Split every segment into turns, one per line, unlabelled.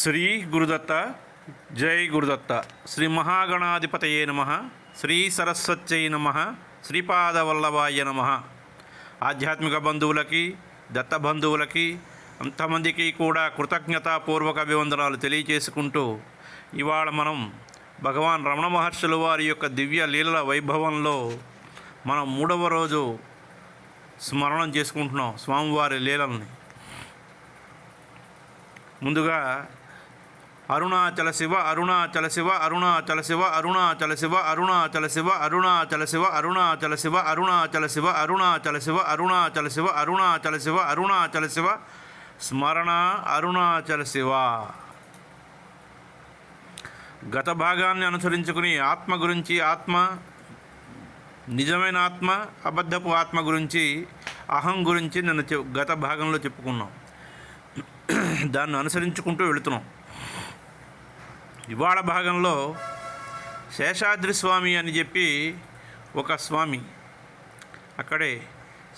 శ్రీ గురుదత్త. జై గురుదత్త. శ్రీ మహాగణాధిపతయే నమ. శ్రీ సరస్వత్యై నమ. శ్రీపాదవల్లభాయ నమ. ఆధ్యాత్మిక బంధువులకి, దత్త బంధువులకి, అంతమందికి కూడా కృతజ్ఞతాపూర్వక అభివందనాలు తెలియచేసుకుంటూ ఇవాళ మనం భగవాన్ రమణ మహర్షుల వారి యొక్క దివ్య లీలల వైభవంలో మనం 3వ రోజు స్మరణం చేసుకుంటున్నాం స్వామివారి లీలల్ని. ముందుగా అరుణాచల శివ, అరుణాచల శివ, అరుణాచల శివ, అరుణాచల శివ, అరుణాచల శివ, అరుణాచల శివ, అరుణాచల శివ, అరుణాచల శివ, అరుణాచల శివ, అరుణాచల శివ, అరుణాచల శివ, అరుణాచల శివ స్మరణ. అరుణాచల శివ గత భాగాన్ని అనుసరించుకుని ఆత్మ గురించి, ఆత్మ నిజమైన ఆత్మ, అబద్ధపు ఆత్మ గురించి, అహం గురించి నిన్న గత భాగంలో చెప్పుకున్నాం. దాన్ని అనుసరించుకుంటూ వెళుతున్నాం. ఇవాళ భాగంలో శేషాద్రి స్వామి అని చెప్పి ఒక స్వామి, అక్కడే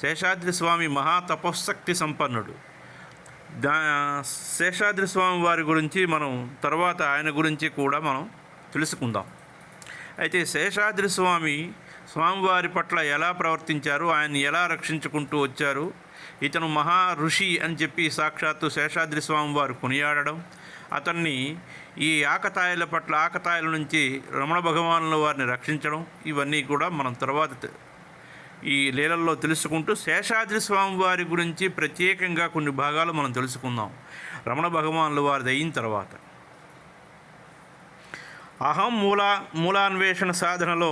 శేషాద్రి స్వామి మహా తపశక్తి సంపన్నుడు. శేషాద్రి స్వామి వారి గురించి మనం తర్వాత ఆయన గురించి కూడా మనం తెలుసుకుందాం. అయితే శేషాద్రి స్వామివారి పట్ల ఎలా ప్రవర్తించారు, ఆయన్ని ఎలా రక్షించుకుంటూ వచ్చారు, ఇతను మహా ఋషి అని చెప్పి సాక్షాత్తు శేషాద్రి స్వామివారు కొనియాడడం, అతన్ని ఈ ఆకతాయిల నుంచి రమణ భగవానుల వారిని రక్షించడం, ఇవన్నీ కూడా మనం తర్వాత ఈ లీలల్లో తెలుసుకుంటూ శేషాద్రి స్వామివారి గురించి ప్రత్యేకంగా కొన్ని భాగాలు మనం తెలుసుకుందాం రమణ భగవానుల వారిది అయిన తర్వాత. అహం మూలాన్వేషణ సాధనలో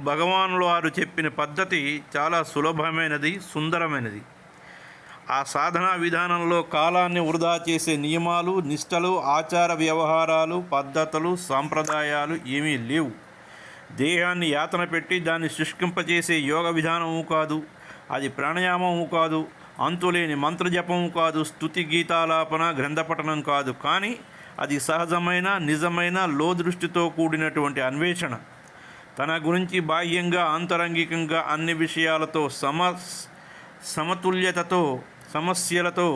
భగవానుల వారు చెప్పిన పద్ధతి చాలా సులభమైనది, సుందరమైనది. ఆ సాధనా విధానంలో కాలాన్ని వృధా చేసే నియమాలు, నిష్టలు, ఆచార వ్యవహారాలు, పద్ధతులు, సాంప్రదాయాలు ఏమీ లేవు. దేహాన్ని యాతన పెట్టి దాన్ని శుష్కింపచేసే యోగ విధానము కాదు, అది ప్రాణాయామము కాదు, అంతులేని మంత్రజపము కాదు, స్తుతి గీతాలాపన, గ్రంథపఠనం కాదు. కానీ అది సహజమైన, నిజమైన, లోదృష్టితో కూడినటువంటి అన్వేషణ. తన గురించి బాహ్యంగా, ఆంతరంగికంగా అన్ని విషయాలతో సమతుల్యతతో, సమస్యలతో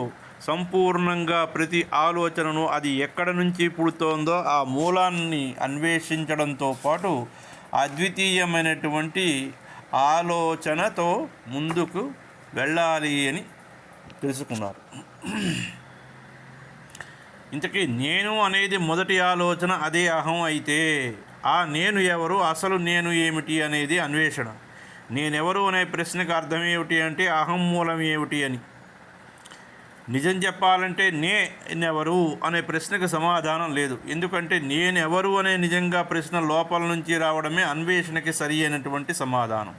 సంపూర్ణంగా ప్రతి ఆలోచనను అది ఎక్కడ నుంచి పుడుతోందో ఆ మూలాన్ని అన్వేషించడంతో పాటు అద్వితీయమైనటువంటి ఆలోచనతో ముందుకు వెళ్ళాలి అని తెలుసుకున్నారు. ఇంతకీ నేను అనేది మొదటి ఆలోచన, అదే అహం అయితే ఆ నేను ఎవరు, అసలు నేను ఏమిటి అనేది అన్వేషణ. నేనెవరు అనే ప్రశ్నకు అర్థం ఏమిటి అంటే అహం మూలం ఏమిటి అని. నిజం చెప్పాలంటే నేనెవరు అనే ప్రశ్నకు సమాధానం లేదు. ఎందుకంటే నేనెవరు అనే నిజంగా ప్రశ్న లోపల నుంచి రావడమే అన్వేషణకి సరి అయినటువంటి సమాధానం.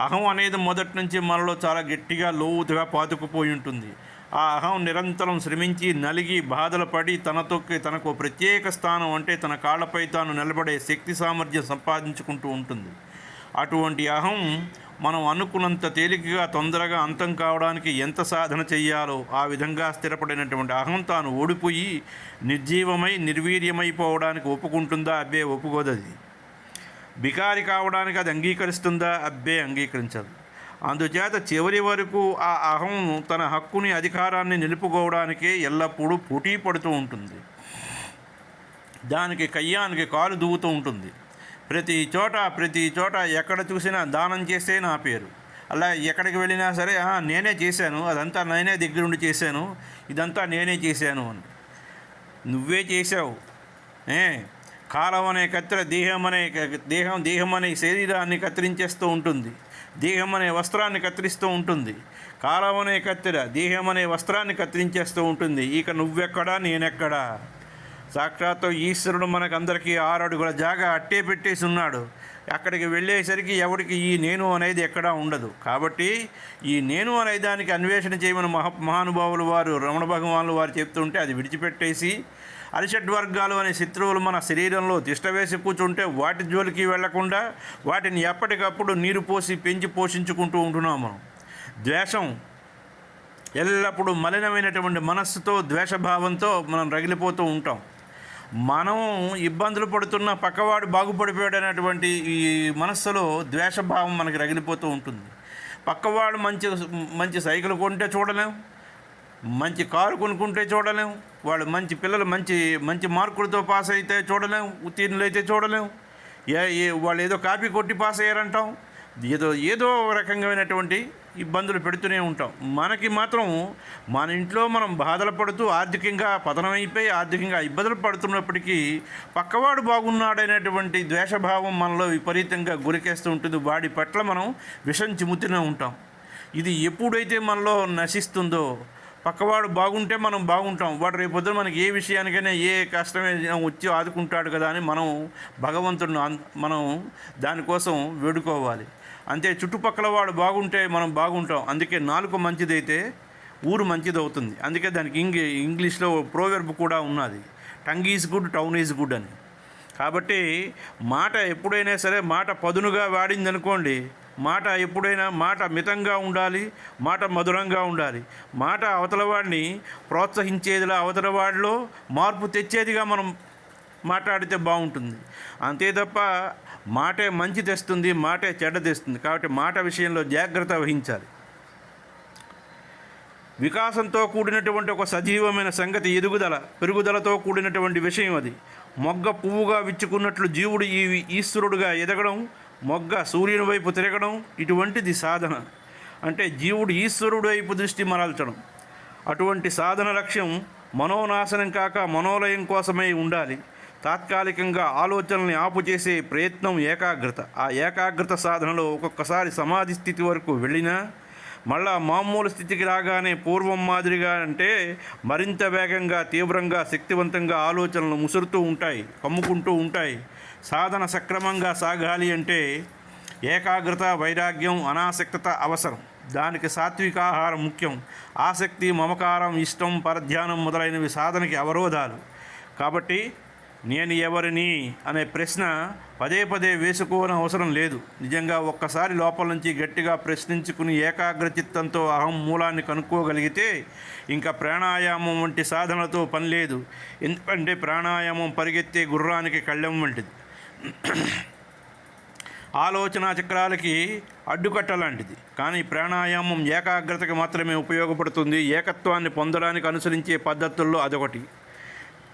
అహం అనేది మొదటి నుంచి మనలో చాలా గట్టిగా, లోతుగా పాతుకుపోయి ఉంటుంది. ఆ అహం నిరంతరం శ్రమించి, నలిగి, బాధలు పడి తనకు ప్రత్యేక స్థానం అంటే తన కాళ్ళపై తాను నిలబడే శక్తి సామర్థ్యం సంపాదించుకుంటూ ఉంటుంది. అటువంటి అహం మనం అనుకున్నంత తేలికగా, తొందరగా అంతం కావడానికి ఎంత సాధన చెయ్యాలో ఆ విధంగా స్థిరపడినటువంటి అహం తాను ఓడిపోయి నిర్జీవమై, నిర్వీర్యమైపోవడానికి ఒప్పుకుంటుందా? అబ్బే, ఒప్పుకోదది. బికారి కావడానికి అది అంగీకరిస్తుందా? అబ్బే, అంగీకరించదు. అందుచేత చివరి వరకు ఆ అహం తన హక్కుని, అధికారాన్ని నిలుపుకోవడానికే ఎల్లప్పుడూ పోటీ పడుతూ ఉంటుంది. దానికి కయ్యానికి కాలు దువ్వుతూ ఉంటుంది. ప్రతి చోట ఎక్కడ చూసినా దానం చేస్తే నా పేరు. అలా ఎక్కడికి వెళ్ళినా సరే నేనే చేశాను, అదంతా నేనే దగ్గరుండి చేశాను, ఇదంతా నేనే చేశాను అని. నువ్వే చేశావు. కాలం అనే కత్తెర దేహం అనే శరీరాన్ని కత్తిరించేస్తూ ఉంటుంది. దేహం అనే వస్త్రాన్ని కత్తిరిస్తూ ఉంటుంది. కాలం అనే కత్తెర దేహం అనే వస్త్రాన్ని కత్తిరించేస్తూ ఉంటుంది. ఇక నువ్వెక్కడా, నేనెక్కడా? సాక్షాత్తు ఈశ్వరుడు మనకందరికీ 6 అడుగుల జాగా అట్టే పెట్టేసి ఉన్నాడు. అక్కడికి వెళ్ళేసరికి ఎవరికి ఈ నేను అనేది ఎక్కడా ఉండదు. కాబట్టి ఈ నేను అనే దానికి అన్వేషణ చేయమని మహానుభావులు వారు, రమణ భగవానులు వారు చెప్తుంటే అది విడిచిపెట్టేసి, అరిషడ్వర్గాలు అనే శత్రువులు మన శరీరంలో తిష్టవేసి కూర్చుంటే వాటి జోలికి వెళ్లకుండా వాటిని ఎప్పటికప్పుడు నీరు పోసి పెంచి పోషించుకుంటూ ఉంటున్నాం. మనం ద్వేషం, ఎల్లప్పుడూ మలినమైనటువంటి మనస్సుతో, ద్వేషభావంతో మనం రగిలిపోతూ ఉంటాం. మనం ఇబ్బందులు పడుతున్న పక్కవాడు బాగుపడిపోయాడు అనేటువంటి ఈ మనస్సులో ద్వేషభావం మనకి రగిలిపోతూ ఉంటుంది. పక్కవాడు మంచి సైకిల్ కొంటే చూడలేం, మంచి కారు కొనుక్కుంటే చూడలేం, వాళ్ళు మంచి పిల్లలు మంచి మంచి మార్కులతో పాస్ అయితే చూడలేం, ఉత్తీర్ణులు అయితే చూడలేం. వాళ్ళు ఏదో కాపీ కొట్టి పాస్ అయ్యారంటాం, ఏదో రకమైనటువంటి ఇబ్బందులు పెడుతూనే ఉంటాం. మనకి మాత్రం మన ఇంట్లో మనం బాధలు పడుతూ ఆర్థికంగా పతనమైపోయి ఆర్థికంగా ఇబ్బందులు పడుతున్నప్పటికీ పక్కవాడు బాగున్నాడనేటువంటి ద్వేషభావం మనలో విపరీతంగా గురికేస్తూ ఉంటుంది. వాడి పట్ల మనం విషం చిమ్ముతూనే ఉంటాం. ఇది ఎప్పుడైతే మనలో నశిస్తుందో, పక్కవాడు బాగుంటే మనం బాగుంటాం, వాడు రేపొద్దున మనకి ఏ విషయానికైనా ఏ కష్టమే వచ్చి ఆదుకుంటాడు కదా అని మనం భగవంతుడిని మనం దానికోసం వేడుకోవాలి. అంతే, చుట్టుపక్కల వాడు బాగుంటే మనం బాగుంటాం. అందుకే నాలుక మంచిదైతే ఊరు మంచిదవుతుంది. అందుకే దానికి ఇంగ్లీష్లో ప్రోవెర్బ్ కూడా ఉన్నది, tongue is good town is good అని. కాబట్టి మాట ఎప్పుడైనా సరే మాట పదునుగా వాడిందనుకోండి, మాట మితంగా ఉండాలి, మాట మధురంగా ఉండాలి. మాట అవతలవాడిని ప్రోత్సహించేదిలా, అవతలవాడిలో మార్పు తెచ్చేదిగా మనం మాట్లాడితే బాగుంటుంది. అంతే తప్ప మాటే మంచి తెస్తుంది, మాటే చెడ్డ తెస్తుంది. కాబట్టి మాట విషయంలో జాగ్రత్త వహించాలి. వికాసంతో కూడినటువంటి ఒక సజీవమైన సంగతి పెరుగుదలతో కూడినటువంటి విషయం అది. మొగ్గ పువ్వుగా విచ్చుకున్నట్లు జీవుడు ఈశ్వరుడుగా ఎదగడం, మొగ్గ సూర్యుని వైపు తిరగడం, ఇటువంటిది సాధన. అంటే జీవుడు ఈశ్వరుడు వైపు దృష్టి మరల్చడం. అటువంటి సాధన లక్ష్యం మనోనాశనం కాక మనోలయం కోసమై ఉండాలి. తాత్కాలికంగా ఆలోచనల్ని ఆపు చేసే ప్రయత్నం ఏకాగ్రత. ఆ ఏకాగ్రత సాధనలో ఒక్కొక్కసారి సమాధి స్థితి వరకు వెళ్ళినా మళ్ళా మామూలు స్థితికి రాగానే పూర్వం మాదిరిగా అంటే మరింత వేగంగా, తీవ్రంగా, శక్తివంతంగా ఆలోచనలు ముసురుతూ ఉంటాయి, కమ్ముకుంటూ ఉంటాయి. సాధన సక్రమంగా సాగాలి అంటే ఏకాగ్రత, వైరాగ్యం, అనాసక్తత అవసరం. దానికి సాత్విక ఆహారం ముఖ్యం. ఆసక్తి, మమకారం, ఇష్టం, పరధ్యానం మొదలైనవి సాధనకి అవరోధాలు. కాబట్టి నేను ఎవరిని అనే ప్రశ్న పదే పదే వేసుకోని అవసరం లేదు. నిజంగా ఒక్కసారి లోపల నుంచి గట్టిగా ప్రశ్నించుకుని ఏకాగ్ర చిత్తంతో అహం మూలాన్ని కనుక్కోగలిగితే ఇంకా ప్రాణాయామం వంటి సాధనలతో పని లేదు. ఎందుకంటే ప్రాణాయామం పరిగెత్తే గుర్రానికి కళ్ళెం వంటిది, ఆలోచన చక్రాలకి అడ్డుకట్ట లాంటిది. కానీ ప్రాణాయామం ఏకాగ్రతకి మాత్రమే ఉపయోగపడుతుంది. ఏకత్వాన్ని పొందడానికి అనుసరించే పద్ధతుల్లో అదొకటి.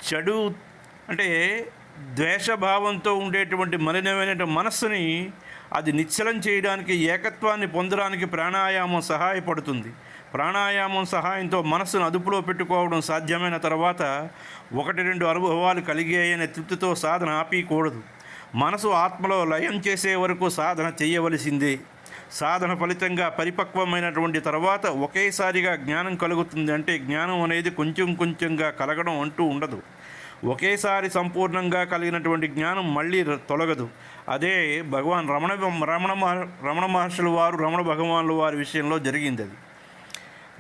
చెడు అంటే ద్వేషభావంతో ఉండేటువంటి మలినమైన మనస్సుని అది నిశ్చలం చేయడానికి, ఏకత్వాన్ని పొందడానికి ప్రాణాయామం సహాయపడుతుంది. ప్రాణాయామం సహాయంతో మనస్సును అదుపులో పెట్టుకోవడం సాధ్యమైన తర్వాత 1-2 అనుభవాలు కలిగాయనే తృప్తితో సాధన ఆపీకూడదు. మనసు ఆత్మలో లయం చేసే వరకు సాధన చేయవలసిందే. సాధన ఫలితంగా పరిపక్వమైనటువంటి తర్వాత ఒకేసారిగా జ్ఞానం కలుగుతుంది. అంటే జ్ఞానం అనేది కొంచెం కొంచెంగా కలగడం అంటూ ఉండదు. ఒకేసారి సంపూర్ణంగా కలిగినటువంటి జ్ఞానం మళ్ళీ తొలగదు. అదే భగవాన్ రమణ మహర్షుల వారు, రమణ భగవానుల వారి విషయంలో జరిగింది. అది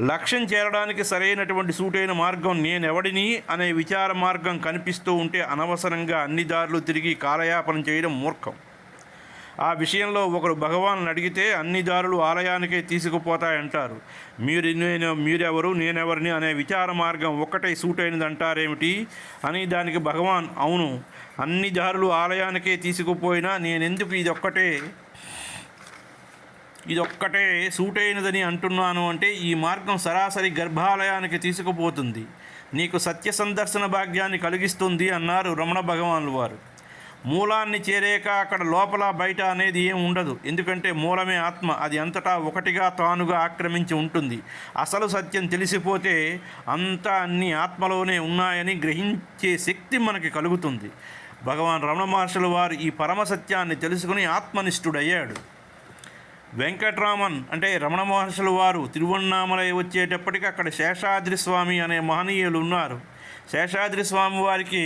లక్ష్యం చేరడానికి సరైనటువంటి సూటైన మార్గం నేనెవడిని అనే విచార మార్గం కనిపిస్తూ ఉంటే అనవసరంగా అన్ని దారులు తిరిగి కాలయాపన చేయడం మూర్ఖం. ఆ విషయంలో ఒకరు భగవాన్ అడిగితే అన్ని దారులు ఆలయానికే తీసుకుపోతాయంటారు. మీరెవరు, నేనెవరిని అనే విచార మార్గం ఒక్కటే సూటైనది అంటారేమిటి అని దానికి భగవాన్, అవును, అన్ని దారులు ఆలయానికే తీసుకుపోయినా నేనెందుకు ఇదొక్కటే సూటైనదని అంటున్నాను అంటే ఈ మార్గం సరాసరి గర్భాలయానికి తీసుకుపోతుంది, నీకు సత్య సందర్శన భాగ్యాన్ని కలిగిస్తుంది అన్నారు రమణ భగవానులు వారు. మూలాన్ని చేరాక అక్కడ లోపల బయట అనేది ఏం ఉండదు. ఎందుకంటే మూలమే ఆత్మ, అది అంతటా ఒకటిగా తానుగా ఆక్రమించి ఉంటుంది. అసలు సత్యం తెలిసిపోతే అంతా అన్ని ఆత్మలోనే ఉన్నాయని గ్రహించే శక్తి మనకి కలుగుతుంది. భగవాన్ రమణ మహర్షుల వారు ఈ పరమ సత్యాన్ని తెలుసుకుని ఆత్మనిష్ఠుడయ్యాడు. వెంకట్రామన్ అంటే రమణ మహర్షుల వారు తిరువన్నామలై వచ్చేటప్పటికి అక్కడ శేషాద్రి స్వామి అనే మహనీయులు ఉన్నారు. శేషాద్రి స్వామి వారికి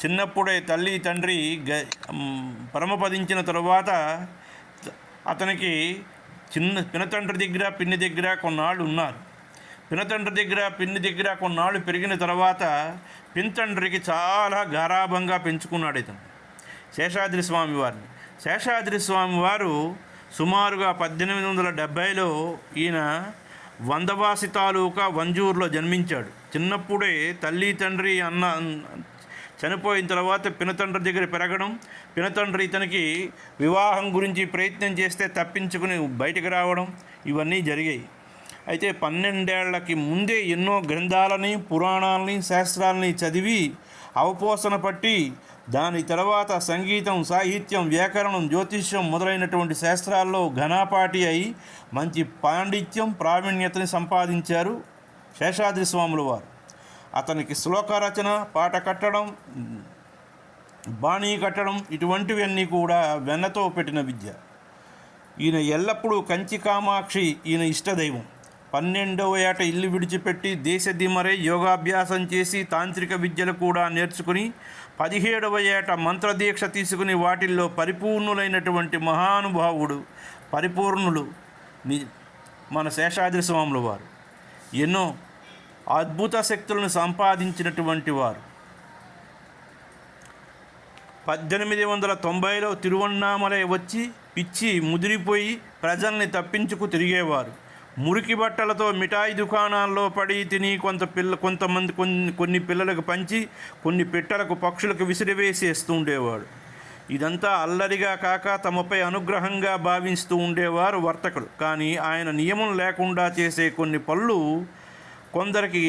చిన్నప్పుడే తల్లి తండ్రి పరమపదించిన తరువాత అతనికి పినతండ్రి దగ్గర పిన్ని దగ్గర కొన్నాళ్ళు ఉన్నారు. పినతండ్రి దగ్గర పిన్ని దగ్గర కొన్నాళ్ళు పెరిగిన తర్వాత పినతండ్రికి చాలా గారాభంగా పెంచుకున్నాడు ఇతను శేషాద్రి స్వామి వారిని. శేషాద్రి స్వామి వారు సుమారుగా 1870లో ఈయన వందవాసి తాలూకా వంజూరులో జన్మించాడు. చిన్నప్పుడే తల్లి తండ్రి చనిపోయిన తర్వాత పినతండ్రి దగ్గర పెరగడం, పినతండ్రి ఇతనికి వివాహం గురించి ప్రయత్నం చేస్తే తప్పించుకుని బయటకు రావడం, ఇవన్నీ జరిగాయి. అయితే 12 ఏళ్లకి ముందే ఎన్నో గ్రంథాలని, పురాణాలని, శాస్త్రాలని చదివి అవపోసన పట్టి దాని తర్వాత సంగీతం, సాహిత్యం, వ్యాకరణం, జ్యోతిష్యం మొదలైనటువంటి శాస్త్రాల్లో ఘనాపాటి అయి మంచి పాండిత్యం, ప్రావీణ్యతని సంపాదించారు శేషాద్రి స్వాముల వారు. అతనికి శ్లోక రచన, పాట కట్టడం, బాణీ కట్టడం ఇటువంటివన్నీ కూడా వెన్నతో పెట్టిన విద్య. ఈయన ఎల్లప్పుడూ కంచి కామాక్షి ఈయన ఇష్టదైవం. 12వ ఏట ఇల్లు విడిచిపెట్టి దేశదిమరై యోగాభ్యాసం చేసి తాంత్రిక విద్యలు కూడా నేర్చుకుని 17వ ఏట మంత్రదీక్ష తీసుకుని వాటిల్లో పరిపూర్ణులైనటువంటి మహానుభావుడు, పరిపూర్ణులు మన శేషాద్రి స్వాముల వారు. ఎన్నో అద్భుత శక్తులను సంపాదించినటువంటి వారు. 1890లో తిరువన్నామలై వచ్చి పిచ్చి ముదిరిపోయి ప్రజల్ని తప్పించుకు తిరిగేవారు. మురికి బట్టలతో మిఠాయి దుకాణాల్లో పడి తిని కొంతమంది కొన్ని పిల్లలకు పంచి కొన్ని పిట్టలకు, పక్షులకు విసిరివేసేస్తూ ఉండేవాడు. ఇదంతా అల్లరిగా కాక తమపై అనుగ్రహంగా భావిస్తూ ఉండేవారు వర్తకులు. కానీ ఆయన నియమం లేకుండా చేసే కొన్ని పనులు కొందరికి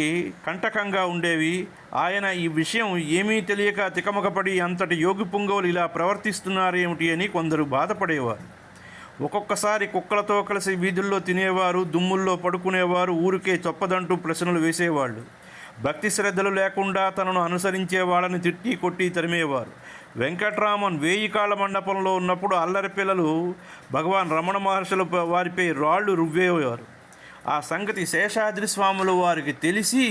కంటకంగా ఉండేవి. ఆయన ఈ విషయం ఏమీ తెలియక తికమకపడి అంతటి యోగి పుంగవులు ఇలా ప్రవర్తిస్తున్నారేమిటి అని కొందరు బాధపడేవారు. ఒక్కొక్కసారి కుక్కలతో కలిసి వీధుల్లో తినేవారు, దుమ్ముల్లో పడుకునేవారు, ఊరికే చొప్పదంటూ ప్రశ్నలు వేసేవాళ్ళు. భక్తి శ్రద్ధలు లేకుండా తనను అనుసరించే వాళ్ళని తిట్టి కొట్టి తరిమేవారు. వెంకట్రామన్ 1000 కాళ్ళ మండపంలో ఉన్నప్పుడు అల్లరి పిల్లలు భగవాన్ రమణ మహర్షుల వారిపై రాళ్ళు రువ్వేవారు. ఆ సంగతి శేషాద్రి స్వాముల వారికి తెలిసి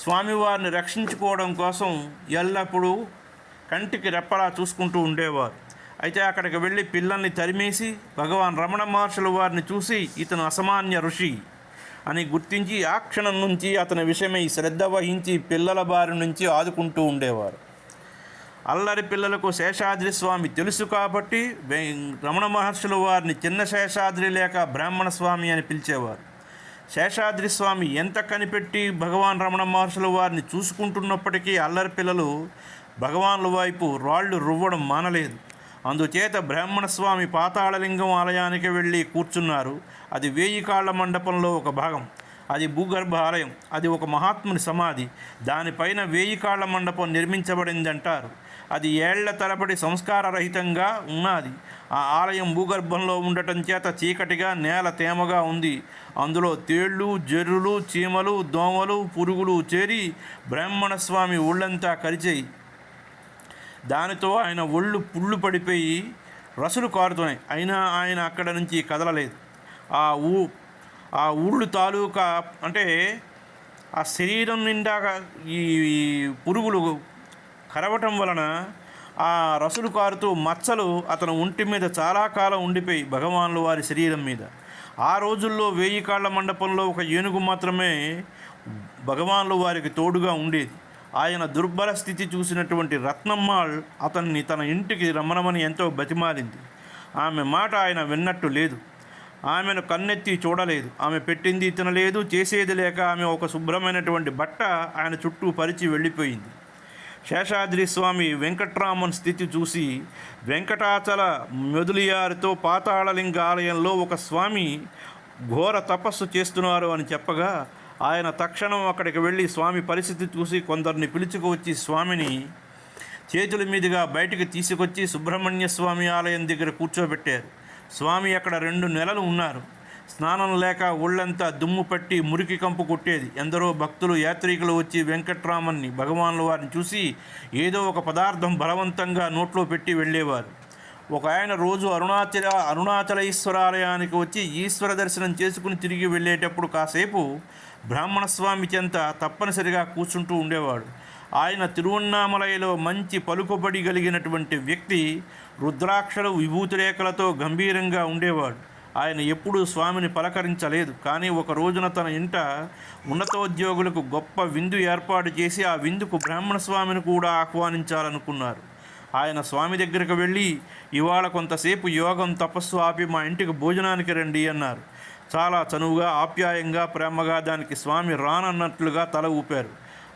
స్వామివారిని రక్షించుకోవడం కోసం ఎల్లప్పుడూ కంటికి రెప్పలా చూసుకుంటూ ఉండేవారు. అయితే అక్కడికి వెళ్ళి పిల్లల్ని తరిమేసి భగవాన్ రమణ మహర్షుల వారిని చూసి ఇతను అసామాన్య ఋషి అని గుర్తించి ఆ క్షణం నుంచి అతని విషయమై శ్రద్ధ వహించి పిల్లల బారి నుంచి ఆదుకుంటూ ఉండేవారు. అల్లరి పిల్లలకు శేషాద్రి స్వామి తెలుసు కాబట్టి రమణ మహర్షుల వారిని చిన్న శేషాద్రి లేక బ్రాహ్మణ స్వామి అని పిలిచేవారు. శేషాద్రి స్వామి ఎంత కనిపెట్టి భగవాన్ రమణ మహర్షుల వారిని చూసుకుంటున్నప్పటికీ అల్లరి పిల్లలు భగవాన్ల వైపు రాళ్ళు రువ్వడం మానలేదు. అందుచేత బ్రాహ్మణ స్వామి పాతాళలింగం ఆలయానికి వెళ్ళి కూర్చున్నారు. అది 1000 కాళ్ళ మండపంలో ఒక భాగం. అది భూగర్భ ఆలయం. అది ఒక మహాత్ముని సమాధి. దానిపైన 1000 కాళ్ళ మండపం నిర్మించబడిందంటారు. అది ఏళ్ల తరబడి సంస్కారరహితంగా ఉన్నది. ఆ ఆలయం భూగర్భంలో ఉండటం చేత చీకటిగా, నేల తేమగా ఉంది. అందులో తేళ్ళు, జర్రులు, చీమలు, దోమలు, పురుగులు చేరి బ్రాహ్మణ స్వామి ఒళ్ళంతా కరిచాయి. దానితో ఆయన ఒళ్ళు పుళ్ళు పడిపోయి రసులు కారుతున్నాయి. అయినా ఆయన అక్కడ నుంచి కదలలేదు. ఆ ఊళ్ళు తాలూకా అంటే ఆ శరీరం నిండా ఈ పురుగులు కరవటం వలన ఆ రసులు కారుతూ మచ్చలు అతను ఒంటి మీద చాలా కాలం ఉండిపోయి భగవాన్ల వారి శరీరం మీద. ఆ రోజుల్లో 1000 కాళ్ళ మండపంలో ఒక ఏనుగు మాత్రమే భగవాన్ల వారికి తోడుగా ఉండేది. ఆయన దుర్బల స్థితి చూసినటువంటి రత్నమ్మాళ్ అతన్ని తన ఇంటికి రమ్మనమని ఎంతో బతిమాలింది. ఆమె మాట ఆయన విన్నట్టు లేదు. ఆమెను కన్నెత్తి చూడలేదు. ఆమె పెట్టింది తినలేదు. చేసేది లేక ఆమె ఒక శుభ్రమైనటువంటి బట్ట ఆయన చుట్టూ పరిచి వెళ్ళిపోయింది. శేషాద్రి స్వామి వెంకట్రామన్ స్థితి చూసి వెంకటాచల మెదులియారితో పాతాళలింగ ఆలయంలో ఒక స్వామి ఘోర తపస్సు చేస్తున్నారు అని చెప్పగా ఆయన తక్షణం అక్కడికి వెళ్ళి స్వామి పరిస్థితి చూసి కొందరిని పిలుచుకువచ్చి స్వామిని చేతుల మీదుగా బయటికి తీసుకొచ్చి సుబ్రహ్మణ్య స్వామి ఆలయం దగ్గర కూర్చోబెట్టారు. స్వామి అక్కడ 2 నెలలు ఉన్నారు. స్నానం లేక ఒళ్ళంతా దుమ్ము పట్టి మురికి కంపు కొట్టేది. ఎందరో భక్తులు, యాత్రికులు వచ్చి వెంకట్రామన్ని భగవాన్ల వారిని చూసి ఏదో ఒక పదార్థం బలవంతంగా నోట్లో పెట్టి వెళ్ళేవారు. ఒక ఆయన రోజు అరుణాచలేశ్వరాలయానికి వచ్చి ఈశ్వర దర్శనం చేసుకుని తిరిగి వెళ్ళేటప్పుడు కాసేపు బ్రాహ్మణ స్వామి చెంత తప్పనిసరిగా కూర్చుంటూ ఉండేవాడు. ఆయన తిరువన్నామలైలో మంచి పలుకుబడి కలిగినటువంటి వ్యక్తి. రుద్రాక్షలు, విభూతి రేఖలతో గంభీరంగా ఉండేవాడు. ఆయన ఎప్పుడూ స్వామిని పలకరించలేదు. కానీ ఒక రోజున తన ఇంట ఉన్నతోద్యోగులకు గొప్ప విందు ఏర్పాటు చేసి ఆ విందుకు బ్రాహ్మణ స్వామిని కూడా ఆహ్వానించాలనుకున్నారు. ఆయన స్వామి దగ్గరకు వెళ్ళి ఇవాళ కొంతసేపు యోగం, తపస్సు ఆపి మా ఇంటికి భోజనానికి రండి అన్నారు. చాలా చనువుగా, ఆప్యాయంగా, ప్రేమగా దానికి స్వామి రానన్నట్లుగా తల ఊపారు.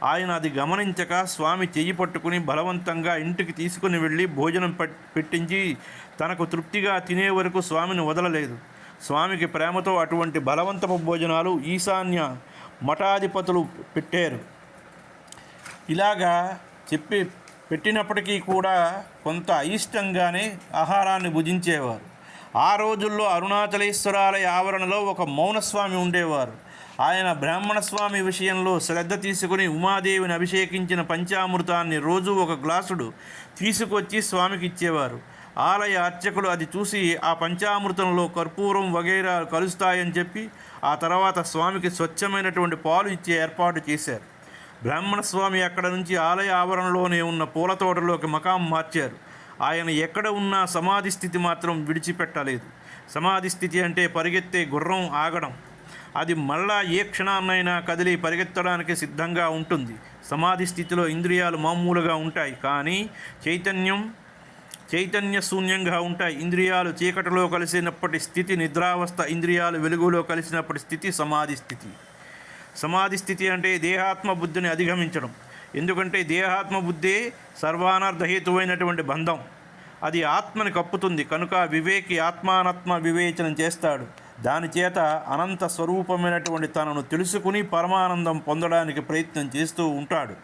ఆయన అది గమనించక స్వామి చెయ్యి పట్టుకుని బలవంతంగా ఇంటికి తీసుకుని వెళ్ళి భోజనం పెట్టించి తనకు తృప్తిగా తినే వరకు స్వామిని వదలలేదు. స్వామికి ప్రేమతో అటువంటి బలవంతపు భోజనాలు ఈశాన్య మఠాధిపతులు పెట్టారు. ఇలాగా చెప్పి పెట్టినప్పటికీ కూడా కొంత అయిష్టంగానే ఆహారాన్ని భుజించేవారు. ఆ రోజుల్లో అరుణాచలేశ్వరాలయ ఆవరణలో ఒక మౌనస్వామి ఉండేవారు. ఆయన బ్రాహ్మణస్వామి విషయంలో శ్రద్ధ తీసుకుని ఉమాదేవిని అభిషేకించిన పంచామృతాన్ని రోజు ఒక గ్లాసుడు తీసుకొచ్చి స్వామికి ఇచ్చేవారు. ఆలయ అర్చకులు అది చూసి ఆ పంచామృతంలో కర్పూరం వగైరా కలుస్తాయని చెప్పి ఆ తర్వాత స్వామికి స్వచ్ఛమైనటువంటి పాలు ఇచ్చే ఏర్పాటు చేశారు. బ్రాహ్మణస్వామి అక్కడ నుంచి ఆలయ ఆవరణలోనే ఉన్న పూల తోటలోకి మకాం మార్చారు. ఆయన ఎక్కడ ఉన్నా సమాధి స్థితి మాత్రం విడిచిపెట్టలేదు. సమాధి స్థితి అంటే పరిగెత్తే గుర్రం ఆగడం. అది మళ్ళా ఏ క్షణాన్నైనా కదిలి పరిగెత్తడానికి సిద్ధంగా ఉంటుంది. సమాధి స్థితిలో ఇంద్రియాలు మామూలుగా ఉంటాయి, కానీ చైతన్య శూన్యంగా ఉంటాయి. ఇంద్రియాలు చీకటిలో కలిసినప్పటి స్థితి నిద్రావస్థ, ఇంద్రియాలు వెలుగులో కలిసినప్పటి స్థితి సమాధి స్థితి. సమాధి స్థితి అంటే దేహాత్మ బుద్ధిని అధిగమించడం. ఎందుకంటే దేహాత్మ బుద్ధే సర్వానర్థహేతువైనటువంటి బంధం. అది ఆత్మని కప్పుతుంది. కనుక వివేకి ఆత్మానాత్మ వివేచనం చేస్తాడు. దానిచేత అనంత స్వరూపమైనటువంటి తనను తెలుసుకుని పరమానందం పొందడానికి ప్రయత్నం చేస్తూ ఉంటాడు.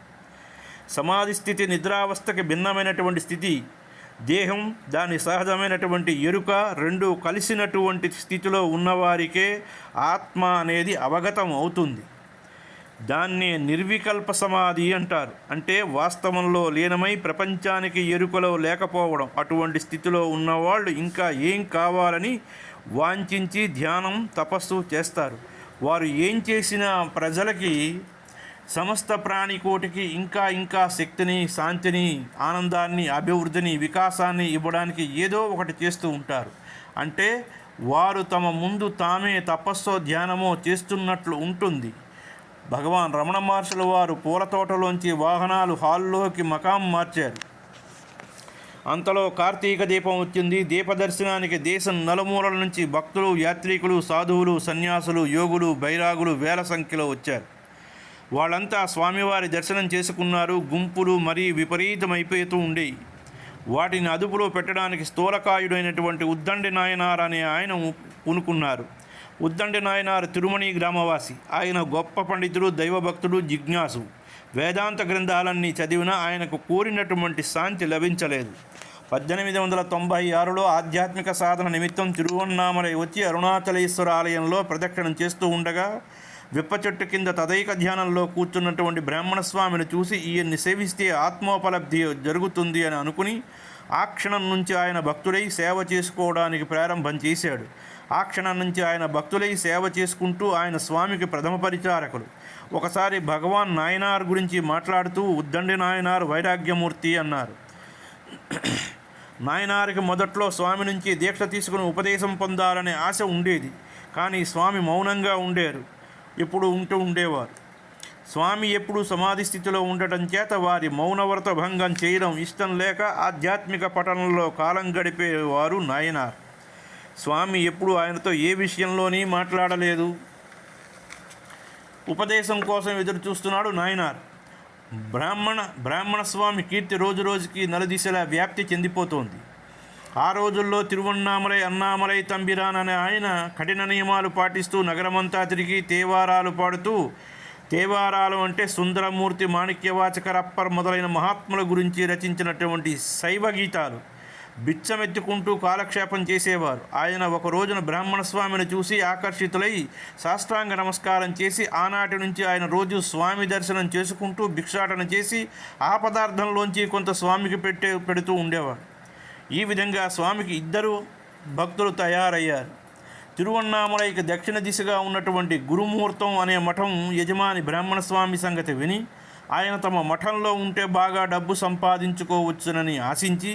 సమాధి స్థితి నిద్రావస్థకి భిన్నమైనటువంటి స్థితి. దేహం, దాని సహజమైనటువంటి ఎరుక రెండూ కలిసినటువంటి స్థితిలో ఉన్నవారికే ఆత్మ అనేది అవగతం అవుతుంది. దాన్ని నిర్వికల్ప సమాధి అంటారు. అంటే వాస్తవంలో లీనమై ప్రపంచానికి ఎరుకలో లేకపోవడం. అటువంటి స్థితిలో ఉన్నవాళ్ళు ఇంకా ఏం కావాలని వాంఛించి ధ్యానం, తపస్సు చేస్తారు. వారు ఏం చేసినా ప్రజలకి, సమస్త ప్రాణికోటికి ఇంకా ఇంకా శక్తిని, శాంతిని, ఆనందాన్ని, అభివృద్ధిని, వికాసాన్ని ఇవ్వడానికి ఏదో ఒకటి చేస్తూ ఉంటారు. అంటే వారు తమ ముందు తామే తపస్సో ధ్యానమో చేస్తున్నట్లు ఉంటుంది. భగవాన్ రమణ మహర్షుల వారు పూల తోటలోంచి వాహనాలు హాల్లోకి మకాం మార్చారు. అంతలో కార్తీక దీపం వచ్చింది. దీపదర్శనానికి దేశం నలుమూలల నుంచి భక్తులు, యాత్రికులు, సాధువులు, సన్యాసులు, యోగులు, బైరాగులు వేల సంఖ్యలో వచ్చారు. వాళ్ళంతా స్వామివారి దర్శనం చేసుకున్నారు. గుంపులు మరీ విపరీతమైపోతూ ఉండేవి. వాటిని అదుపులో పెట్టడానికి స్థూలకాయుడైనటువంటి ఉద్దండి నాయనార్ అనే ఆయన పూనుకున్నారు. ఉద్దండి నాయనార్ తిరుమణి గ్రామవాసి. ఆయన గొప్ప పండితుడు, దైవభక్తుడు, జిజ్ఞాసు. వేదాంత గ్రంథాలన్నీ చదివినా ఆయనకు కోరినటువంటి శాంతి లభించలేదు. 1896లో ఆధ్యాత్మిక సాధన నిమిత్తం తిరువన్నామలై వచ్చి అరుణాచలేశ్వర ఆలయంలో ప్రదక్షిణం చేస్తూ ఉండగా విప్ప చెట్టు కింద తదైక ధ్యానంలో కూర్చున్నటువంటి బ్రాహ్మణస్వామిని చూసి ఈయన్ని సేవిస్తే ఆత్మోపలబ్ధి జరుగుతుంది అని అనుకుని ఆ క్షణం నుంచి ఆయన భక్తుడై సేవ చేసుకోవడానికి ప్రారంభం చేశాడు. ఆ క్షణం నుంచి ఆయన భక్తులై సేవ చేసుకుంటూ ఆయన స్వామికి ప్రథమ పరిచారకులు. ఒకసారి భగవాన్ నాయనార్ గురించి మాట్లాడుతూ ఉద్దండి నాయనార్ వైరాగ్యమూర్తి అన్నారు. నాయనారికి మొదట్లో స్వామి నుంచి దీక్ష తీసుకుని ఉపదేశం పొందాలనే ఆశ ఉండేది. కానీ స్వామి మౌనంగా ఎప్పుడు ఉండేవారు. స్వామి ఎప్పుడూ సమాధి స్థితిలో ఉండటం చేత వారి మౌనవ్రత భంగం చేయడం ఇష్టం లేక ఆధ్యాత్మిక పఠనంలో కాలం గడిపేవారు నాయనార్. స్వామి ఎప్పుడు ఆయనతో ఏ విషయంలోని మాట్లాడలేదు. ఉపదేశం కోసం ఎదురు చూస్తున్నాడు నాయనార్. బ్రాహ్మణ స్వామి కీర్తి రోజు రోజుకి నలుదిశలా వ్యాప్తి చెందిపోతోంది. ఆ రోజుల్లో తిరువన్నామలై, అన్నామలై తంబిరాన్ అనే ఆయన కఠిన నియమాలు పాటిస్తూ నగరమంతా తిరిగి తేవారాలు పాడుతూ, తేవారాలు అంటే సుందరమూర్తి, మాణిక్యవాచకరప్పర్ మొదలైన మహాత్ముల గురించి రచించినటువంటి శైవ గీతాలు బిచ్చమెత్తుకుంటూ కాలక్షేపం చేసేవారు. ఆయన ఒక రోజున బ్రాహ్మణస్వామిని చూసి ఆకర్షితులై సాష్టాంగ నమస్కారం చేసి ఆనాటి నుంచి ఆయన రోజు స్వామి దర్శనం చేసుకుంటూ భిక్షాటన చేసి ఆ పదార్థంలోంచి కొంత స్వామికి పెడుతూ ఉండేవాడు. ఈ విధంగా స్వామికి ఇద్దరు భక్తులు తయారయ్యారు. తిరువన్నామలైకి దక్షిణ దిశగా ఉన్నటువంటి గురుముహూర్తం అనే మఠం యజమాని బ్రాహ్మణస్వామి సంగతి విని ఆయన తమ మఠంలో ఉంటే బాగా డబ్బు సంపాదించుకోవచ్చునని ఆశించి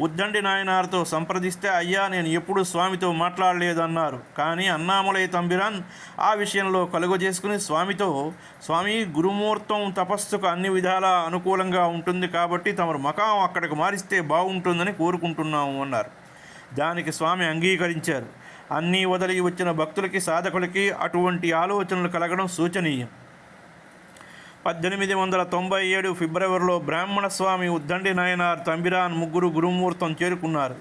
ఉద్దండి నాయనార్తో సంప్రదిస్తే, అయ్యా నేను ఎప్పుడూ స్వామితో మాట్లాడలేదన్నారు. కానీ అన్నామలై తంబిరాన్ ఆ విషయంలో కలుగజేసుకుని స్వామితో, స్వామి గురుముహూర్తం తపస్సుకు అన్ని విధాలా అనుకూలంగా ఉంటుంది కాబట్టి తమరు మకాం అక్కడికి మారిస్తే బాగుంటుందని కోరుకుంటున్నాము అన్నారు. దానికి స్వామి అంగీకరించారు. అన్నీ వదిలి వచ్చిన భక్తులకి, సాధకులకి అటువంటి ఆలోచనలు కలగడం శోచనీయం. 1897 ఫిబ్రవరిలో బ్రాహ్మణస్వామి, ఉద్దండి నాయనార్, తంబిరాన్ ముగ్గురు గురుముహూర్తం చేరుకున్నారు.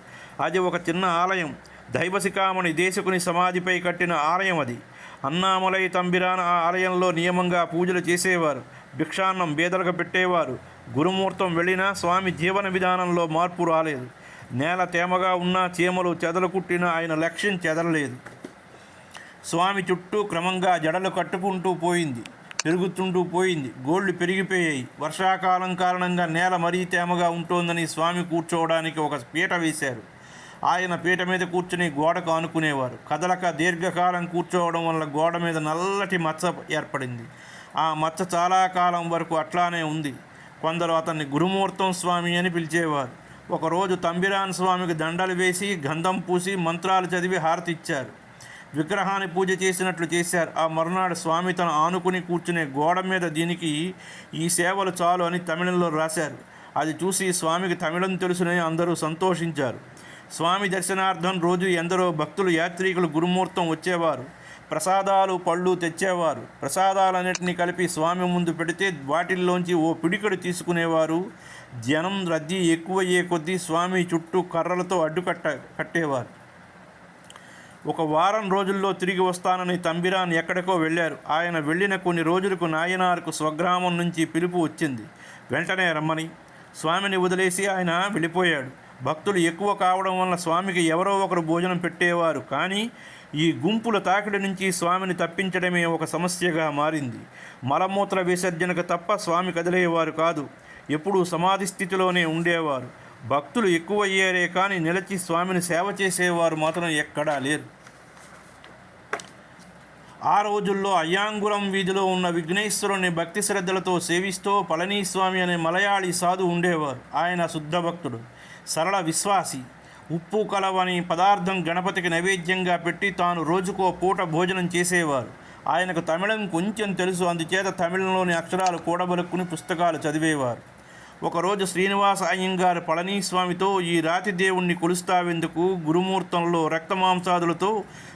అది ఒక చిన్న ఆలయం. దైవశిఖామణి దేశకుని సమాధిపై కట్టిన ఆలయం అది. అన్నామలై తంబిరాన్ ఆ ఆలయంలో నియమంగా పూజలు చేసేవారు. భిక్షాన్నం బేదలకు పెట్టేవారు. గురుముహూర్తం వెళ్ళినా స్వామి జీవన విధానంలో మార్పు రాలేదు. నేల తేమగా ఉన్నా చీమలు చెదలు కుట్టినా ఆయన లక్ష్యం చెదరలేదు. స్వామి చుట్టూ క్రమంగా జడలు కట్టుకుంటూ పోయింది, పెరుగుతుంటూ పోయింది. గోళ్లు పెరిగిపోయాయి. వర్షాకాలం కారణంగా నేల మరీ తేమగా ఉంటోందని స్వామి కూర్చోవడానికి ఒక పీట వేశారు. ఆయన పీట మీద కూర్చుని గోడకు ఆనుకునేవారు. కదలక దీర్ఘకాలం కూర్చోవడం వల్ల గోడ మీద నల్లటి మచ్చ ఏర్పడింది. ఆ మచ్చ చాలా కాలం వరకు అట్లానే ఉంది. కొందరు అతన్ని గురుమూర్తం స్వామి అని పిలిచేవారు. ఒకరోజు తంబిరాన్ స్వామికి దండలు వేసి గంధం పూసి మంత్రాలు చదివి హారతి ఇచ్చారు. విగ్రహాన్ని పూజ చేసినట్లు చేశారు. ఆ మరునాడు స్వామి తను ఆనుకుని కూర్చునే గోడ మీద దీనికి ఈ సేవలు చాలు అని తమిళంలో రాశారు. అది చూసి స్వామికి తమిళం తెలుసునని అందరూ సంతోషించారు. స్వామి దర్శనార్థం రోజు ఎందరో భక్తులు యాత్రికులు గురుమూర్తం వచ్చేవారు. ప్రసాదాలు పళ్ళు తెచ్చేవారు. ప్రసాదాలన్నింటినీ కలిపి స్వామి ముందు పెడితే వాటిల్లోంచి ఓ పిడికడు తీసుకునేవారు. జనం రద్దీ ఎక్కువయ్యే కొద్దీ స్వామి చుట్టూ కర్రలతో కట్టేవారు. ఒక వారం రోజుల్లో తిరిగి వస్తానని తంబిరాన్ ఎక్కడికో వెళ్ళారు. ఆయన వెళ్ళిన కొన్ని రోజులకు నాయనార్కు స్వగ్రామం నుంచి పిలుపు వచ్చింది. వెంటనే రమ్మని స్వామిని వదిలేసి ఆయన వెళ్ళిపోయాడు. భక్తులు ఎక్కువ కావడం వల్ల స్వామికి ఎవరో ఒకరు భోజనం పెట్టేవారు. కానీ ఈ గుంపుల తాకిడి నుంచి స్వామిని తప్పించడమే ఒక సమస్యగా మారింది. మలమూత్ర విసర్జనకు తప్ప స్వామి కదిలేవారు కాదు. ఎప్పుడూ సమాధి స్థితిలోనే ఉండేవారు. భక్తులు ఎక్కువయ్యారే కానీ నిలిచి స్వామిని సేవ చేసేవారు మాత్రం ఎక్కడా లేరు. ఆ రోజుల్లో అయ్యాంగురం వీధిలో ఉన్న విఘ్నేశ్వరుని భక్తి శ్రద్ధలతో సేవిస్తూ పళనీస్వామి అనే మలయాళీ సాధు ఉండేవారు. ఆయన శుద్ధ భక్తుడు, సరళ విశ్వాసి. ఉప్పు కలవని పదార్థం గణపతికి నైవేద్యంగా పెట్టి తాను రోజుకో పూట భోజనం చేసేవారు. ఆయనకు తమిళం కొంచెం తెలుసు. అందుచేత తమిళంలోని అక్షరాలు కూడబలుక్కుని పుస్తకాలు చదివేవారు. ఒకరోజు శ్రీనివాస అయ్యంగారు పళనీస్వామితో, ఈ రాతి దేవుణ్ణి కొలుస్తావెందుకు? గురుమూర్తంలో రక్తమాంసాదులతో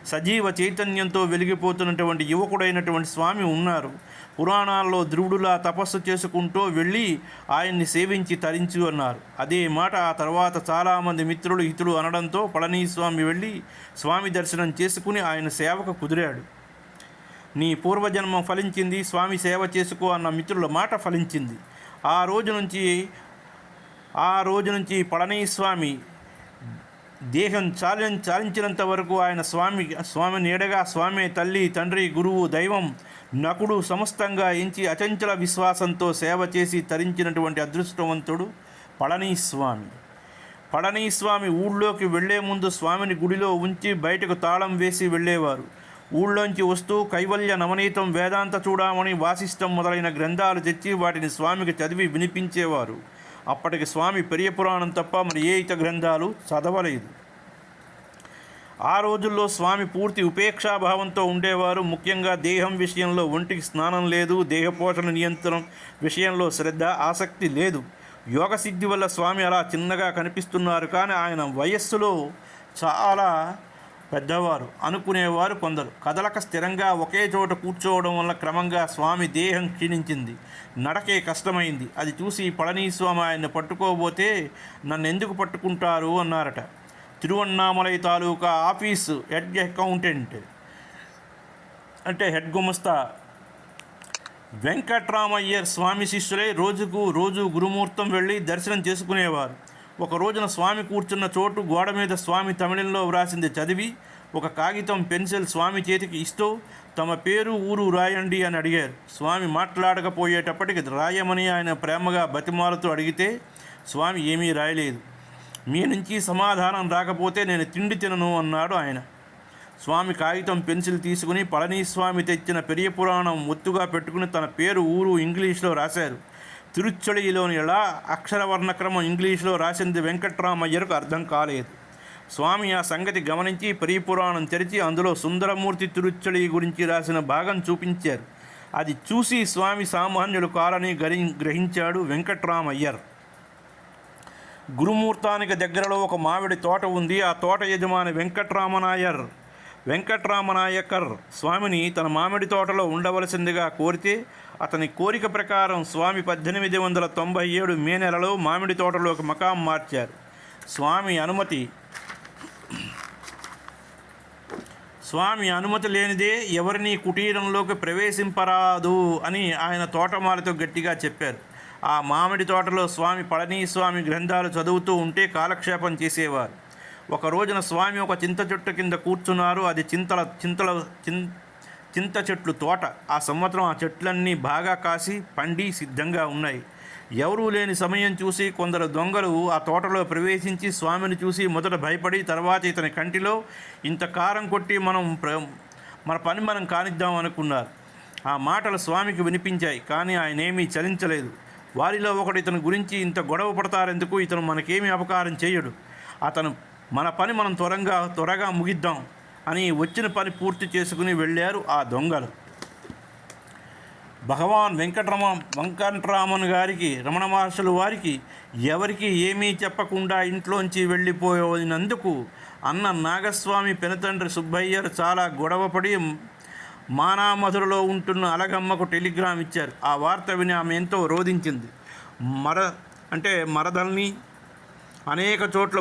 సజీవ చైతన్యంతో వెలిగిపోతున్నటువంటి యువకుడైనటువంటి స్వామి ఉన్నారు. పురాణాల్లో ధ్రువుడులా తపస్సు చేసుకుంటూ వెళ్ళి ఆయన్ని సేవించి తరించు అన్నారు. అదే మాట ఆ తర్వాత చాలామంది మిత్రులు హితులు అనడంతో పళనీస్వామి వెళ్ళి స్వామి దర్శనం చేసుకుని ఆయన సేవకు కుదిరాడు. నీ పూర్వజన్మం ఫలించింది, స్వామి సేవ చేసుకో అన్న మిత్రుల మాట ఫలించింది. ఆ రోజు నుంచి పళనీస్వామి దేహం చాలించినంత వరకు ఆయన స్వామి నీడగా స్వామి తల్లి, తండ్రి, గురువు, దైవం, నకుడు సమస్తంగా ఎంచి అచంచల విశ్వాసంతో సేవ చేసి తరించినటువంటి అదృష్టవంతుడు పళనీస్వామి. పళనీస్వామి ఊళ్ళోకి వెళ్లే ముందు స్వామిని గుడిలో ఉంచి బయటకు తాళం వేసి వెళ్ళేవారు. ఊళ్ళోంచి వస్తూ కైవల్య నవనీతం, వేదాంత చూడామణి, వాసిష్టం మొదలైన గ్రంథాలు తెచ్చి వాటిని స్వామికి చదివి వినిపించేవారు. అప్పటికి స్వామి పెరియ పురాణం తప్ప మరి ఏ ఇతర గ్రంథాలు చదవలేదు. ఆ రోజుల్లో స్వామి పూర్తి ఉపేక్షాభావంతో ఉండేవారు. ముఖ్యంగా దేహం విషయంలో ఒంటికి స్నానం లేదు, దేహపోషణ నియంత్రణ విషయంలో శ్రద్ధ, ఆసక్తి లేదు. యోగసిద్ధి వల్ల స్వామి అలా చిన్నగా కనిపిస్తున్నారు. కానీ ఆయన వయస్సులో చాలా పెద్దవారు అనుకునేవారు కొందరు. కదలక స్థిరంగా ఒకే చోట కూర్చోవడం వల్ల క్రమంగా స్వామి దేహం క్షీణించింది. నడకే కష్టమైంది. అది చూసి పళనీస్వామి ఆయన్ని పట్టుకోబోతే నన్ను ఎందుకు పట్టుకుంటారు అన్నారట. తిరువన్నామలై తాలూకా ఆఫీసు హెడ్ అకౌంటెంట్ అంటే హెడ్ గుమస్తా వెంకట్రామయ్యర్ స్వామి శిష్యులై రోజు గురుమూర్తం వెళ్ళి దర్శనం చేసుకునేవారు. ఒక రోజున స్వామి కూర్చున్న చోటు గోడ మీద స్వామి తమిళంలో వ్రాసింది చదివి ఒక కాగితం, పెన్సిల్ స్వామి చేతికి ఇస్తూ తమ పేరు, ఊరు రాయండి అని అడిగారు. స్వామి మాట్లాడకపోయేటప్పటికి రాయమని ఆయన ప్రేమగా బతిమాలతో అడిగితే స్వామి ఏమీ రాయలేదు. మీ నుంచి సమాధానం రాకపోతే నేను తిండి తినను అన్నాడు ఆయన. స్వామి కాగితం, పెన్సిల్ తీసుకుని పళనీస్వామి తెచ్చిన పెరియ పురాణం ఒత్తుగా పెట్టుకుని తన పేరు, ఊరు ఇంగ్లీష్లో రాశారు. తిరుచ్చళిలోని ఎలా అక్షరవర్ణక్రమం ఇంగ్లీష్లో రాసింది వెంకట్రామయ్యకు అర్థం కాలేదు. స్వామి ఆ సంగతి గమనించి పెరియ పురాణం తెరిచి అందులో సుందరమూర్తి తిరుచ్చళి గురించి రాసిన భాగం చూపించారు. అది చూసి స్వామి సామాన్యులు కాలని గ్రహించాడు వెంకట్రామయ్యర్. గురుమూర్తానికి దగ్గరలో ఒక మామిడి తోట ఉంది. ఆ తోట యజమాని వెంకట్రామనాయకర్ స్వామిని తన మామిడి తోటలో ఉండవలసిందిగా కోరితే అతని కోరిక ప్రకారం స్వామి 1897 మే నెలలో మామిడి తోటలోకి మకాం మార్చారు. స్వామి అనుమతి స్వామి అనుమతి లేనిదే ఎవరిని కుటీరంలోకి ప్రవేశింపరాదు అని ఆయన తోటమాలతో గట్టిగా చెప్పారు. ఆ మామిడి తోటలో స్వామి పళనిస్వామి గ్రంథాలు చదువుతూ ఉంటే కాలక్షేపం చేసేవారు. ఒక రోజున స్వామి ఒక చింత చెట్టు కింద కూర్చున్నారు. అది చింత చెట్లు తోట. ఆ సంవత్సరం ఆ చెట్లన్నీ బాగా కాసి పండి సిద్ధంగా ఉన్నాయి. ఎవరూ లేని సమయం చూసి కొందరు దొంగలు ఆ తోటలో ప్రవేశించి స్వామిని చూసి మొదట భయపడి తర్వాత ఇతని కంటిలో ఇంత కారం కొట్టి మన పని మనం కానిద్దాం అనుకున్నారు. ఆ మాటలు స్వామికి వినిపించాయి, కానీ ఆయన ఏమీ చలించలేదు. వారిలో ఒకడు ఇతని గురించి ఇంత గొడవ పడతారెందుకు, ఇతను మనకేమీ అపకారం చేయడు, మన పని మనం త్వరగా ముగిద్దాం అని వచ్చిన పని పూర్తి చేసుకుని వెళ్ళారు ఆ దొంగలు. భగవాన్ వెంకటరామన్ గారికి, రమణ మహర్షులు వారికి ఎవరికి ఏమీ చెప్పకుండా ఇంట్లోంచి వెళ్ళిపోయినందుకు అన్న నాగస్వామి పెనతండ్రి సుబ్బయ్యర్ చాలా గొడవపడి మానామధురలో ఉంటున్న అలగమ్మకు టెలిగ్రామ్ ఇచ్చారు. ఆ వార్త విని ఆమె ఎంతో రోధించింది. మరదల్ని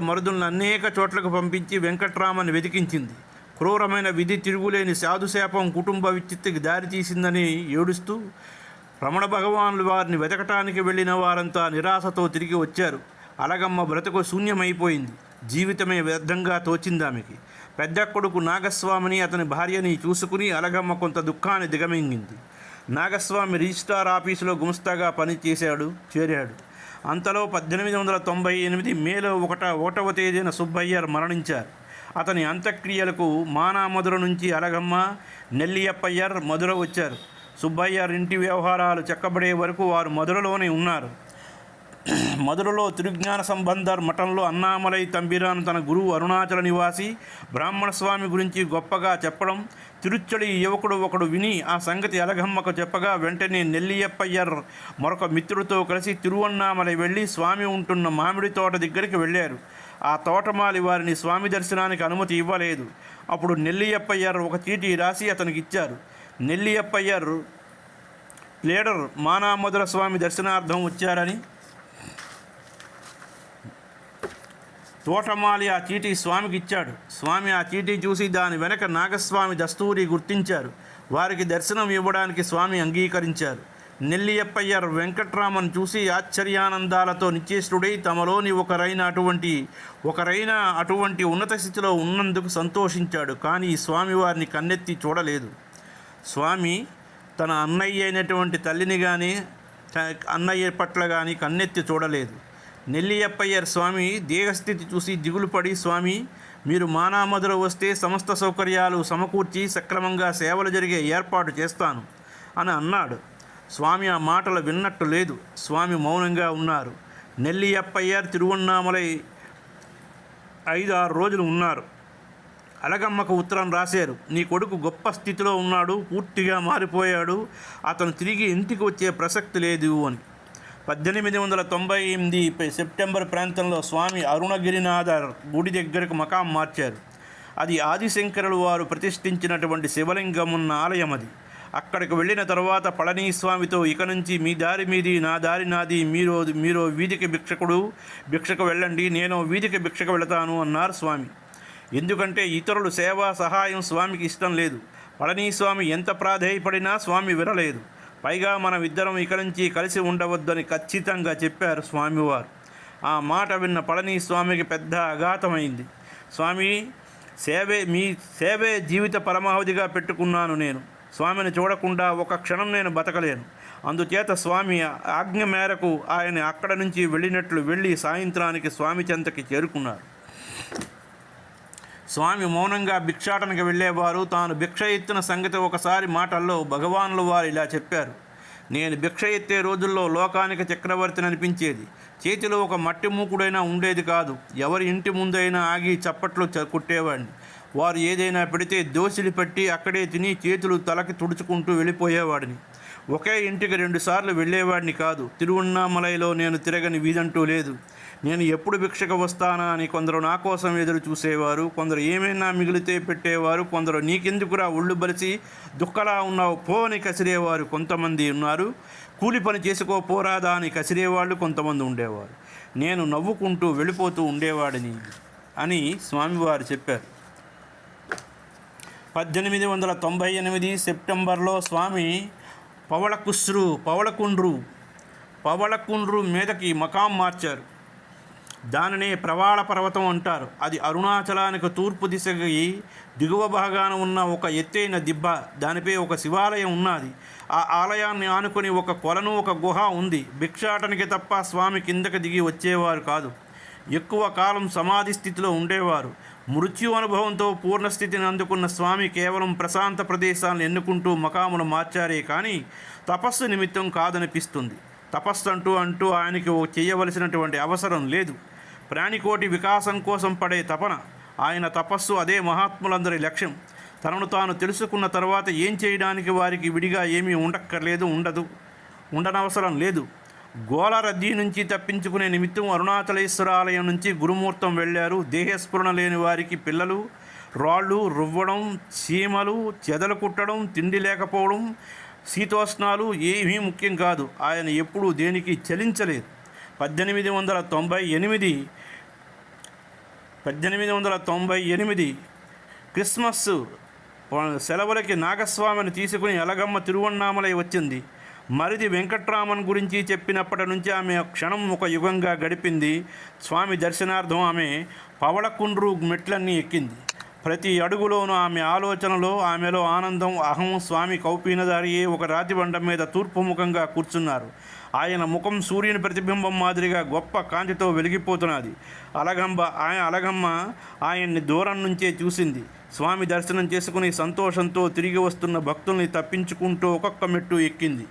మరుదులను అనేక చోట్లకు పంపించి వెంకట్రామని వెతికించింది. క్రూరమైన విధి, తిరుగులేని సాధుశాపం కుటుంబ విచ్చిత్తికి దారితీసిందని ఏడుస్తూ రమణ భగవానులు వారిని వెతకటానికి వెళ్ళిన వారంతా నిరాశతో తిరిగి వచ్చారు. అలగమ్మ బ్రతుకు శూన్యమైపోయింది. జీవితమే వ్యర్థంగా తోచింది ఆమెకి. పెద్ద కొడుకు నాగస్వామిని, అతని భార్యని చూసుకుని అలగమ్మ కొంత దుఃఖాన్ని దిగమింగింది. నాగస్వామి రిజిస్ట్రార్ ఆఫీసులో గుమస్తాగా చేరాడు. అంతలో 1898 మేలో 1వ తేదీన సుబ్బయ్యర్ మరణించారు. అతని అంత్యక్రియలకు మానామధుర నుంచి అలగమ్మ, నెల్లియప్పయ్యర్ మధుర వచ్చారు. సుబ్బయ్యర్ ఇంటి వ్యవహారాలు చెక్కబడే వరకు వారు మధురలోనే ఉన్నారు. మధురలో తిరుజ్ఞాన సంబంధర్ మఠంలో అన్నామలై తంబిరాన్ తన గురువు అరుణాచల నివాసి బ్రాహ్మణస్వామి గురించి గొప్పగా చెప్పడం తిరుచ్చడి యువకుడు ఒకడు విని ఆ సంగతి అలగమ్మకు చెప్పగా వెంటనే నెల్లియప్పయ్యర్ మరొక మిత్రుడితో కలిసి తిరువన్నామలై వెళ్ళి స్వామి ఉంటున్న మామిడి తోట దగ్గరికి వెళ్ళారు. ఆ తోటమాలి వారిని స్వామి దర్శనానికి అనుమతి ఇవ్వలేదు. అప్పుడు నెల్లియప్పయ్యర్ ఒక చీటీ రాసి అతనికి ఇచ్చారు. నెల్లియప్పయ్యర్ ప్లేడర్ మానామధుర స్వామి దర్శనార్థం వచ్చారని తోటమాలి ఆ చీటీ స్వామికి ఇచ్చాడు. స్వామి ఆ చీటీ చూసి దాని వెనక నాగస్వామి దస్తూరి గుర్తించారు. వారికి దర్శనం ఇవ్వడానికి స్వామి అంగీకరించారు. నెల్లియప్పయ్యర్ వెంకట్రామన్ చూసి ఆశ్చర్యానందాలతో నిశ్చేష్టుడై తమలోని ఒకరైన అటువంటి ఉన్నత స్థితిలో ఉన్నందుకు సంతోషించాడు. కానీ స్వామి వారిని కన్నెత్తి చూడలేదు. స్వామి తన అన్నయ్య అయినటువంటి తల్లిని కానీ అన్నయ్య పట్ల కానీ కన్నెత్తి చూడలేదు. నెల్లియప్పయ్యర్ స్వామి దేహస్థితి చూసి దిగులు పడి, స్వామి మీరు మానామధుర వస్తే సమస్త సౌకర్యాలు సమకూర్చి సక్రమంగా సేవలు జరిగే ఏర్పాటు చేస్తాను అని అన్నాడు. స్వామి ఆ మాటలు విన్నట్టు లేదు. స్వామి మౌనంగా ఉన్నారు. నెల్లియప్పయ్యర్ తిరువన్నామలై 5-6 రోజులు ఉన్నారు. అలగమ్మకు ఉత్తరం రాశారు. నీ కొడుకు గొప్ప స్థితిలో ఉన్నాడు, పూర్తిగా మారిపోయాడు, అతను తిరిగి ఇంటికి వచ్చే ప్రసక్తి లేదు అని. 1898 సెప్టెంబర్ ప్రాంతంలో స్వామి అరుణగిరినాథర్ గుడి దగ్గరకు మకాం మార్చారు. అది ఆదిశంకరులు వారు ప్రతిష్ఠించినటువంటి శివలింగం ఉన్న ఆలయం అది. అక్కడికి వెళ్ళిన తర్వాత పళనిస్వామితో ఇక నుంచి మీ దారి మీది, నా దారి నాది, మీరు వీధికి భిక్షకు వెళ్ళండి, నేను వీధికి భిక్షకు వెళతాను అన్నారు స్వామి. ఎందుకంటే ఇతరులు సేవా సహాయం స్వామికి ఇష్టం లేదు. పళనిస్వామి ఎంత ప్రాధేయపడినా స్వామి వినలేదు. పైగా మనమిద్దరం ఇక నుంచి కలిసి ఉండవద్దని ఖచ్చితంగా చెప్పారు స్వామివారు. ఆ మాట విన్న పళనిస్వామికి పెద్ద ఆఘాతమైంది. స్వామి మీ సేవే జీవిత పరమావధిగా పెట్టుకున్నాను నేను. స్వామిని చూడకుండా ఒక క్షణం నేను బతకలేను. అందుచేత స్వామి ఆజ్ఞ మేరకు ఆయన అక్కడ నుంచి వెళ్ళి సాయంత్రానికి స్వామి చెంతకి చేరుకున్నారు. స్వామి మౌనంగా భిక్షాటనకి వెళ్ళేవారు. తాను భిక్ష ఎత్తిన సంగతి ఒకసారి మాటల్లో భగవానులు వారు ఇలా చెప్పారు. నేను భిక్ష ఎత్తే రోజుల్లో లోకానికి చక్రవర్తిని అనిపించేది. చేతిలో ఒక మట్టి మూకుడైనా ఉండేది కాదు. ఎవరి ఇంటి ముందైనా ఆగి చప్పట్లు కొట్టేవాడిని. వారు ఏదైనా పెడితే దోసిలి పెట్టి అక్కడే తిని చేతులు తలకి తుడుచుకుంటూ వెళ్ళిపోయేవాడిని. ఒకే ఇంటికి 2 సార్లు వెళ్ళేవాడిని కాదు. తిరువన్నామలైలో నేను తిరగని వీధంటూ లేదు. నేను ఎప్పుడు భిక్షకు వస్తానా అని కొందరు నా కోసం ఎదురు చూసేవారు, కొందరు ఏమైనా మిగిలితే పెట్టేవారు, కొందరు నీకెందుకురా ఒళ్ళు బలిసి దుఃఖలా ఉన్నావు పో అని కసిరేవారు కొంతమంది ఉన్నారు. కూలి పని చేసుకోపోరాదా అని కసిరేవాళ్ళు కొంతమంది ఉండేవారు. నేను నవ్వుకుంటూ వెళ్ళిపోతూ ఉండేవాడిని అని స్వామివారు చెప్పారు. 1898 సెప్టెంబర్లో స్వామి పవళకుండ్రు మీదకి మకాం మార్చారు. దానినే ప్రవాళ పర్వతం అంటారు. అది అరుణాచలానికి తూర్పు దిశకి దిగువ భాగాన ఉన్న ఒక ఎత్తైన దిబ్బ. దానిపై ఒక శివాలయం ఉన్నది. ఆ ఆలయాన్ని ఆనుకొని ఒక కొలను, ఒక గుహ ఉంది. భిక్షాటనికి తప్ప స్వామి కిందకి దిగి వచ్చేవారు కాదు. ఎక్కువ కాలం సమాధి స్థితిలో ఉండేవారు. మృత్యు అనుభవంతో పూర్ణస్థితిని అందుకున్న స్వామి కేవలం ప్రశాంత ప్రదేశాలను ఎన్నుకుంటూ మకామును మార్చారే కానీ తపస్సు నిమిత్తం కాదనిపిస్తుంది. తపస్సు అంటూ ఆయనకి చేయవలసినటువంటి అవసరం లేదు. ప్రాణికోటి వికాసం కోసం పడే తపన ఆయన తపస్సు. అదే మహాత్ములందరి లక్ష్యం. తనను తాను తెలుసుకున్న తర్వాత ఏం చేయడానికి వారికి విడిగా ఏమీ ఉండనవసరం లేదు. గోల రద్దీ నుంచి తప్పించుకునే నిమిత్తం అరుణాచలేశ్వర ఆలయం నుంచి గురుమూర్తం వెళ్ళారు. దేహస్ఫురణ లేని వారికి పిల్లలు, రాళ్ళు రువ్వడం, చీమలు, చెదలు కుట్టడం, తిండి లేకపోవడం, శీతోష్ణాలు ఏమీ ముఖ్యం కాదు. ఆయన ఎప్పుడూ దేనికి చలించలేదు. 1898 క్రిస్మస్ సెలవులకి నాగస్వామిని తీసుకుని అలగమ్మ తిరువణ్ణామలై వచ్చింది. మరిది వెంకట్రామన్ గురించి చెప్పినప్పటి నుంచి ఆమె క్షణం ఒక యుగంగా గడిపింది. స్వామి దర్శనార్థం ఆమె పవళకుండ్రు మెట్లన్నీ ఎక్కింది. ప్రతి అడుగులోనూ ఆమె ఆలోచనలో, ఆమెలో ఆనందం, అహం. స్వామి కౌపీనధారియే ఒక రాతిబండ మీద తూర్పుముఖంగా కూర్చున్నారు. ఆయన ముఖం సూర్యుని ప్రతిబింబం మాదిరిగా గొప్ప కాంతితో వెలిగిపోతున్నది. అలగమ్మ ఆయన్ని దూరం నుంచే చూసింది. స్వామి దర్శనం చేసుకుని సంతోషంతో తిరిగి వస్తున్న భక్తుల్ని తప్పించుకుంటూ ఒక్కొక్క మెట్టు ఎక్కింది.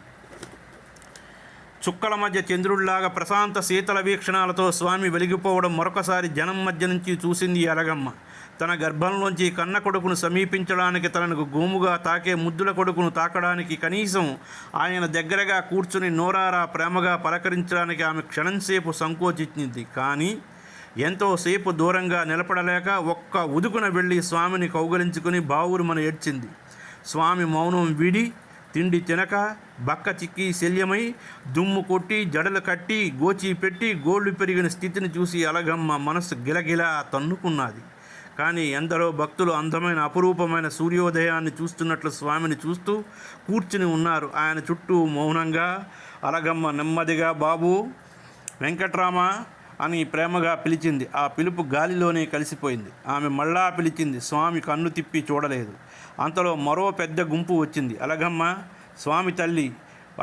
చుక్కల మధ్య చంద్రుడిలాగా ప్రశాంత శీతల వీక్షణాలతో స్వామి వెలిగిపోవడం మరొకసారి జనం మధ్య నుంచి చూసింది అలగమ్మ. తన గర్భంలోంచి కన్న కొడుకును సమీపించడానికి, తనకు గోముగా తాకే ముద్దుల కొడుకును తాకడానికి, కనీసం ఆయన దగ్గరగా కూర్చుని నోరారా ప్రేమగా పలకరించడానికి ఆమె క్షణంసేపు సంకోచించింది. కానీ ఎంతోసేపు దూరంగా నిలబడలేక ఒక్క ఉదుకున వెళ్ళి స్వామిని కౌగలించుకుని బావురుమని ఏడ్చింది. స్వామి మౌనం వీడి, తిండి తినక, బక్క చిక్కి శల్యమై, దుమ్ము కొట్టి, జడలు కట్టి, గోచి పెట్టి, గోళ్ళు పెరిగిన స్థితిని చూసి అలగమ్మ మనసు గిలగిలా తన్నుకున్నది. కానీ ఎందరో భక్తులు అందమైన అపురూపమైన సూర్యోదయాన్ని చూస్తున్నట్లు స్వామిని చూస్తూ కూర్చుని ఉన్నారు. ఆయన చుట్టూ మౌనంగా. అలగమ్మ నెమ్మదిగా బాబు, వెంకట్రామ అని ప్రేమగా పిలిచింది. ఆ పిలుపు గాలిలోనే కలిసిపోయింది. ఆమె మళ్ళా పిలిచింది. స్వామి కన్ను తిప్పి చూడలేదు. అంతలో మరో పెద్ద గుంపు వచ్చింది. అలగమ్మ, స్వామి తల్లి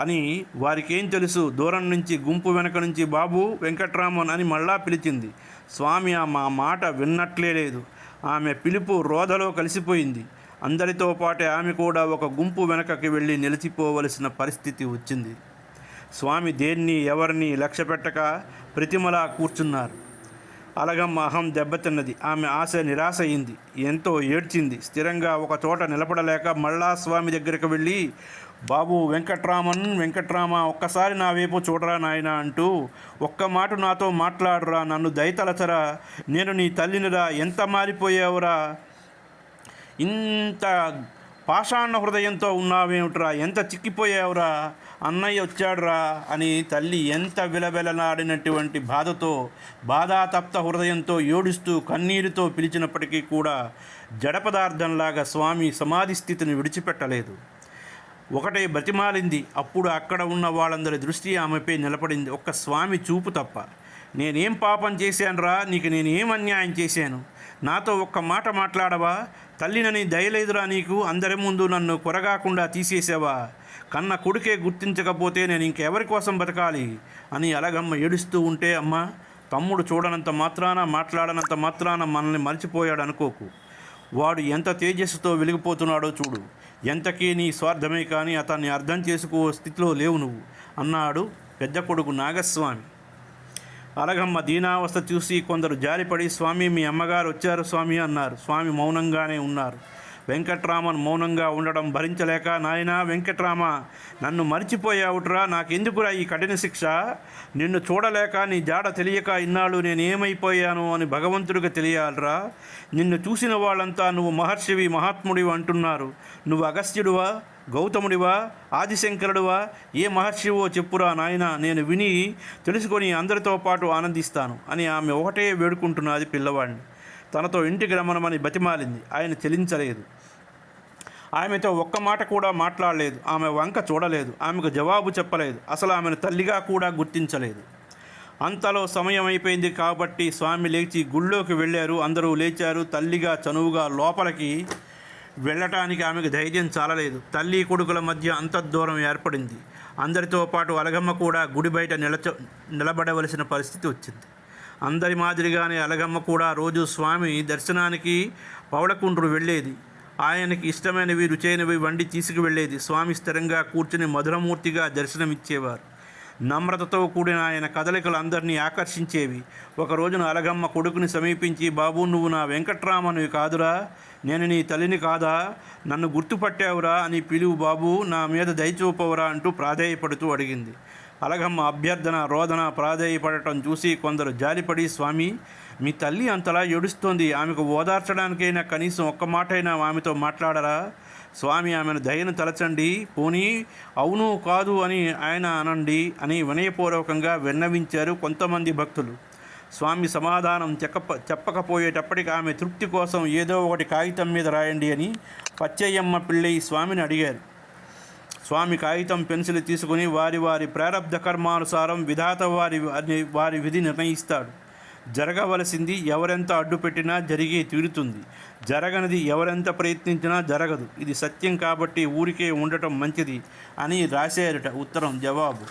అని వారికేం తెలుసు? దూరం నుంచి గుంపు వెనక నుంచి బాబు, వెంకట్రామన్ అని మళ్ళా పిలిచింది. స్వామి ఆ మాట విన్నట్లే లేదు. ఆమె పిలుపు రోదలో కలిసిపోయింది. అందరితో పాటే ఆమె కూడా ఒక గుంపు వెనకకి వెళ్ళి నిలిచిపోవలసిన పరిస్థితి వచ్చింది. స్వామి దేన్ని ఎవరిని లక్ష్య పెట్టక ప్రతిమలా కూర్చున్నారు. అలగమ్మ అహం దెబ్బతిన్నది. ఆమె ఆశ నిరాశ అయింది. ఎంతో ఏడ్చింది. స్థిరంగా ఒక చోట నిలబడలేక మళ్ళా స్వామి దగ్గరికి వెళ్ళి, బాబు వెంకట్రామ, ఒక్కసారి నా వైపు చూడరా నాయన అంటూ ఒక్క మాట నాతో మాట్లాడురా, నన్ను దయతలచరా, నేను నీ తల్లినిరా, ఎంత మారిపోయావురా, ఇంత పాషాణ హృదయంతో ఉన్నావేమిట్రా, ఎంత చిక్కిపోయావురా, అన్నయ్య వచ్చాడురా అని తల్లి ఎంత విలవిలలాడినటువంటి బాధాతప్త హృదయంతో ఏడుస్తూ కన్నీరుతో పిలిచినప్పటికీ కూడా జడపదార్థంలాగా స్వామి సమాధి స్థితిని విడిచిపెట్టలేదు. ఒకటే బ్రతిమాలింది. అప్పుడు అక్కడ ఉన్న వాళ్ళందరి దృష్టి ఆమెపై నిలబడింది. ఒక్క స్వామి చూపు తప్ప. నేనేం పాపం చేశానురా, నీకు నేనేం అన్యాయం చేశాను, నాతో ఒక్క మాట మాట్లాడవా, తల్లినని దయలేదురా నీకు, అందరి ముందు నన్ను కొరగాకుండా తీసేసావా, కన్న కొడుకే గుర్తించకపోతే నేను ఇంకెవరి కోసం బతకాలి అని అలగమ్మ ఏడుస్తూ ఉంటే, అమ్మ, తమ్ముడు చూడనంత మాత్రాన, మాట్లాడనంత మాత్రాన మనల్ని మర్చిపోయాడు అనుకోకు. వాడు ఎంత తేజస్సుతో వెలిగిపోతున్నాడో చూడు. ఎంతకీ నీ స్వార్థమే కానీ అతన్ని అర్థం చేసుకో స్థితిలో లేవు నువ్వు అన్నాడు పెద్ద కొడుకు నాగస్వామి. అలగమ్మ దీనావస్థ చూసి కొందరు జారిపడి, స్వామి మీ అమ్మగారు వచ్చారు స్వామి అన్నారు. స్వామి మౌనంగానే ఉన్నారు. వెంకట్రామన్ మౌనంగా ఉండడం భరించలేక, నాయనా వెంకట్రామ, నన్ను మర్చిపోయావుట్రా, నాకెందుకురా ఈ కఠిన శిక్ష, నిన్ను చూడలేక నీ జాడ తెలియక ఇన్నాళ్ళు నేనేమైపోయాను అని భగవంతుడికి తెలియాలరా, నిన్ను చూసిన వాళ్ళంతా నువ్వు మహర్షివి, మహాత్ముడివి అంటున్నారు. నువ్వు అగస్త్యుడివా, గౌతముడివా, ఆదిశంకరుడివా, ఏ మహర్షివో చెప్పురా నాయన, నేను విని తెలుసుకొని అందరితో పాటు ఆనందిస్తాను అని ఆమె ఒకటే వేడుకుంటున్నది పిల్లవాడిని. తనతో ఇంటికి రమ్మనమని బతిమాలింది. ఆయన చెలించలేదు. ఆమెతో ఒక్క మాట కూడా మాట్లాడలేదు, ఆమె వంక చూడలేదు, ఆమెకు జవాబు చెప్పలేదు, అసలు ఆమెను తల్లిగా కూడా గుర్తించలేదు. అంతలో సమయం అయిపోయింది కాబట్టి స్వామి లేచి గుళ్ళోకి వెళ్ళారు. అందరూ లేచారు. తల్లిగా చనువుగా లోపలికి వెళ్ళటానికి ఆమెకు ధైర్యం చాలలేదు. తల్లి కొడుకుల మధ్య అంతఃదూరం ఏర్పడింది. అందరితో పాటు అలగమ్మ కూడా గుడి బయట నిలబడవలసిన పరిస్థితి వచ్చింది. అందరి మాదిరిగానే అలగమ్మ కూడా రోజు స్వామి దర్శనానికి పవళకుండ్రు వెళ్ళేది. ఆయనకి ఇష్టమైనవి రుచైనవి వండి తీసుకువెళ్ళేది. స్వామి స్థిరంగా కూర్చుని మధురమూర్తిగా దర్శనమిచ్చేవారు. నమ్రతతో కూడిన ఆయన కదలికలు అందరినీ ఆకర్షించేవి. ఒక రోజున అలగమ్మ కొడుకుని సమీపించి, బాబు, నువ్వు నా వెంకట్రామనివి కాదురా, నేను నీ తల్లిని కాదా, నన్ను గుర్తుపట్టావురా అని పిలువు బాబు, నా మీద దయచూపవురా అంటూ ప్రాధేయపడుతూ అడిగింది. అలగమ్మ అభ్యర్థన, రోదన, ప్రాధేయపడటం చూసి కొందరు జాలిపడి, స్వామి, మీ తల్లి అంతలా ఏడుస్తోంది, ఆమెకు ఓదార్చడానికైనా కనీసం ఒక్క మాటైనా ఆమెతో మాట్లాడరా, స్వామి ఆమెను దయను తలచండి, పోనీ అవును కాదు అని ఆయన అనండి అని వినయపూర్వకంగా విన్నవించారు కొంతమంది భక్తులు. స్వామి సమాధానం చెప్పకపోయేటప్పటికి ఆమె తృప్తి కోసం ఏదో ఒకటి కాగితం మీద రాయండి అని పచ్చయ్యమ్మ పిళ్ళై స్వామిని అడిగారు. స్వామి కాగితం, పెన్సిల్ తీసుకుని వారి వారి ప్రారబ్ధ కర్మానుసారం విధాత వారి విధి నిర్ణయిస్తాడు. జరగవలసింది ఎవరెంత అడ్డుపెట్టినా జరిగే తీరుతుంది, జరగనిది ఎవరెంత ప్రయత్నించినా జరగదు. ఇది సత్యం కాబట్టి ఊరికే ఉండటం మంచిది అని రాశారట ఉత్తరం జవాబు.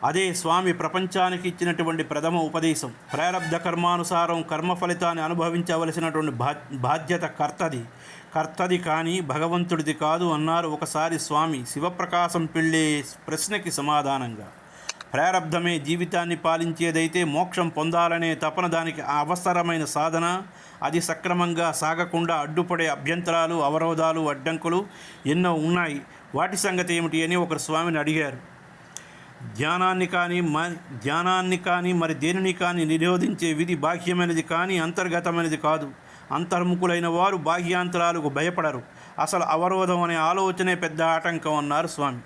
అదే స్వామి ప్రపంచానికి ఇచ్చినటువంటి ప్రథమ ఉపదేశం. ప్రారబ్ధ కర్మానుసారం కర్మ ఫలితాన్ని అనుభవించవలసినటువంటి బాధ్యత కర్తది కానీ భగవంతుడిది కాదు అన్నారు ఒకసారి స్వామి శివప్రకాశం పిళ్ళే ప్రశ్నకి సమాధానంగా. ప్రారబ్ధమే జీవితాన్ని పాలించేదైతే మోక్షం పొందాలనే తపన దానికి అవసరమైన సాధన. అది సక్రమంగా సాగకుండా అడ్డుపడే అభ్యంతరాలు, అవరోధాలు, అడ్డంకులు ఎన్నో ఉన్నాయి. వాటి సంగతి ఏమిటి అని ఒకరు స్వామిని అడిగారు. ధ్యానాన్ని కానీ మరి దేనిని కానీ నిరోధించే విధి బాహ్యమైనది కానీ అంతర్గతమైనది కాదు. అంతర్ముఖులైన వారు బాహ్యాంతరాలకు భయపడరు. అసలు అవరోధం అనే ఆలోచనే పెద్ద ఆటంకం అన్నారు స్వామి.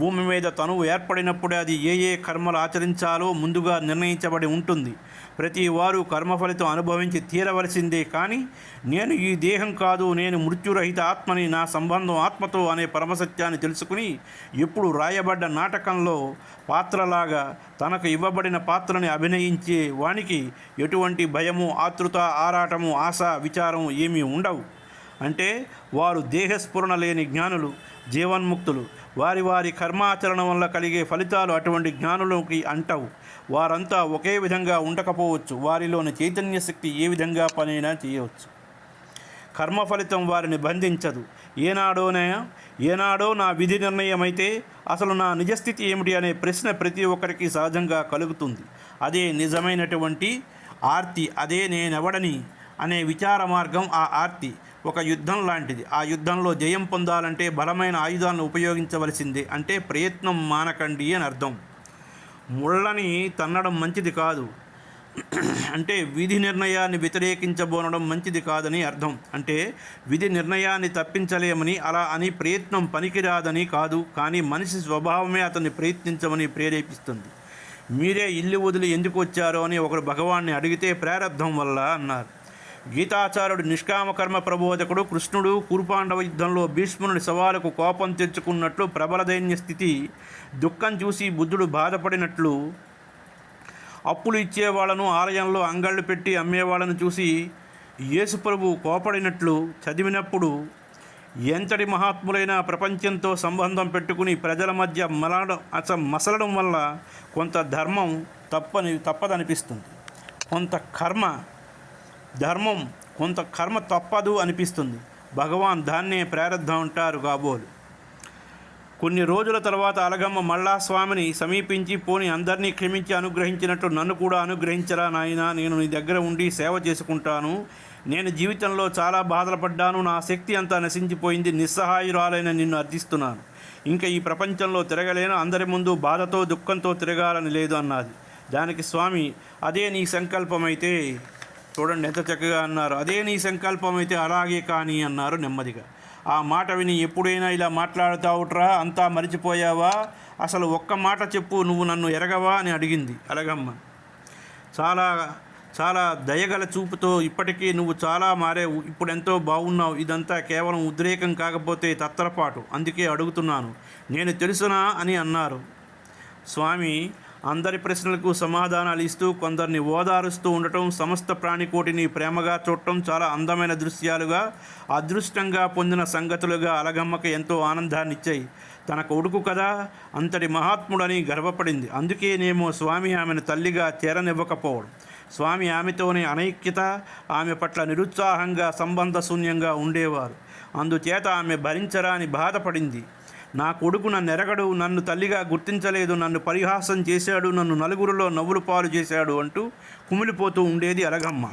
భూమి మీద తనువు ఏర్పడినప్పుడే అది ఏ కర్మలు ఆచరించాలో ముందుగా నిర్ణయించబడి ఉంటుంది. ప్రతి వారు కర్మఫలితం అనుభవించి తీరవలసిందే. కానీ నేను ఈ దేహం కాదు, నేను మృత్యురహిత ఆత్మని, నా సంబంధం ఆత్మతో అనే పరమసత్యాన్ని తెలుసుకుని ఎప్పుడు రాయబడ్డ నాటకంలో పాత్రలాగా తనకు ఇవ్వబడిన పాత్రని అభినయించే వానికి ఎటువంటి భయము, ఆతృత, ఆరాటము, ఆశ, విచారం ఏమీ ఉండవు. అంటే వారు దేహస్ఫురణ లేని జ్ఞానులు, జీవన్ముక్తులు. వారి వారి కర్మాచరణ వల్ల కలిగే ఫలితాలు అటువంటి జ్ఞానులకి అంటవు. వారంతా ఒకే విధంగా ఉండకపోవచ్చు. వారిలోని చైతన్య శక్తి ఏ విధంగా పనైనా చేయవచ్చు. కర్మ ఫలితం వారిని బంధించదు. ఏనాడో నా విధి నిర్ణయం అయితే అసలు నా నిజస్థితి ఏమిటి అనే ప్రశ్న ప్రతి ఒక్కరికి సహజంగా కలుగుతుంది. అదే నిజమైనటువంటి ఆర్తి. అదే నేనెవడని అనే విచార మార్గం. ఆ ఆర్తి ఒక యుద్ధం లాంటిది. ఆ యుద్ధంలో జయం పొందాలంటే బలమైన ఆయుధాలను ఉపయోగించవలసిందే. అంటే ప్రయత్నం మానకండి అని అర్థం. ముళ్ళని తన్నడం మంచిది కాదు అంటే విధి నిర్ణయాన్ని వ్యతిరేకించబోనడం మంచిది కాదని అర్థం. అంటే విధి నిర్ణయాన్ని తప్పించలేమని, అలా అని ప్రయత్నం పనికిరాదని కాదు. కానీ మనిషి స్వభావమే అతన్ని ప్రయత్నించమని ప్రేరేపిస్తుంది. మీరే ఇల్లు వదిలి ఎందుకు వచ్చారో అని ఒకరు భగవాన్ని అడిగితే ప్రారబ్ధం వల్ల అన్నారు. గీతాచార్యుడు నిష్కామకర్మ ప్రబోధకుడు. కృష్ణుడు కురుపాండవ యుద్ధంలో భీష్ముని సవాలుకు కోపం తెచ్చుకున్నట్లు, ప్రబల దైన్య స్థితి, దుఃఖం చూసి బుద్ధుడు బాధపడినట్లు, అప్పులు ఇచ్చేవాళ్లను ఆలయంలో అంగళ్ళు పెట్టి అమ్మేవాళ్ళను చూసి యేసుప్రభు కోపడినట్లు చదివినప్పుడు ఎంతటి మహాత్ములైన ప్రపంచంతో సంబంధం పెట్టుకుని ప్రజల మధ్య మసలడం వల్ల కొంత ధర్మం తప్పదనిపిస్తుంది. కొంత కర్మ తప్పదు అనిపిస్తుంది. భగవాన్ దాన్నే ప్రారబ్ధం అంటారు కాబోలు. కొన్ని రోజుల తర్వాత అలగమ్మ మళ్ళా స్వామిని సమీపించి, పోని అందరినీ క్షమించి అనుగ్రహించినట్టు నన్ను కూడా అనుగ్రహించరా నాయనా, నేను నీ దగ్గర ఉండి సేవ చేసుకుంటాను. నేను జీవితంలో చాలా బాధలు పడ్డాను, నా శక్తి అంతా నశించిపోయింది, నిస్సహాయురాలైన నిన్ను అర్థిస్తున్నాను. ఇంకా ఈ ప్రపంచంలో తిరగలేను, అందరి ముందు బాధతో దుఃఖంతో తిరగాలని లేదు అన్నది. దానికి స్వామి, అదే నీ సంకల్పమైతే, చూడండి ఎంత చక్కగా అన్నారు, అదే నీ సంకల్పం అయితే అలాగే కానీ అన్నారు నెమ్మదిగా. ఆ మాట విని ఎప్పుడైనా ఇలా మాట్లాడుతావుట్రా, అంతా మరిచిపోయావా, అసలు ఒక్క మాట చెప్పు, నువ్వు నన్ను ఎరగవా అని అడిగింది అలగమ్మ. చాలా చాలా దయగల చూపుతో ఇప్పటికీ నువ్వు చాలా మారేవు, ఇప్పుడు ఎంతో బాగున్నావు, ఇదంతా కేవలం ఉద్రేకం కాకపోతే తత్తరపాటు, అందుకే అడుగుతున్నాను, నేను తెలుసునా అని అన్నారు. స్వామి అందరి ప్రశ్నలకు సమాధానాలు ఇస్తూ కొందరిని ఓదారుస్తూ ఉండటం, సమస్త ప్రాణికోటిని ప్రేమగా చూడటం చాలా అందమైన దృశ్యాలుగా, అదృష్టంగా పొందిన సంగతులుగా అలగమ్మకి ఎంతో ఆనందాన్ని ఇచ్చాయి. తన కొడుకు కదా అంతటి మహాత్ముడని గర్వపడింది. అందుకేనేమో స్వామి ఆమెను తల్లిగా చేరనివ్వకపోవడం. స్వామి ఆమెతోనే అనైక్యత, ఆమె పట్ల నిరుత్సాహంగా సంబంధ శూన్యంగా ఉండేవారు. అందుచేత ఆమె భరించరాని బాధపడింది. నా కొడుకు నన్ను ఎరగడు, నన్ను తల్లిగా గుర్తించలేదు, నన్ను పరిహాసం చేశాడు, నన్ను నలుగురిలో నవ్వులు పాలు చేశాడు అంటూ కుమిలిపోతూ ఉండేది అలగమ్మ.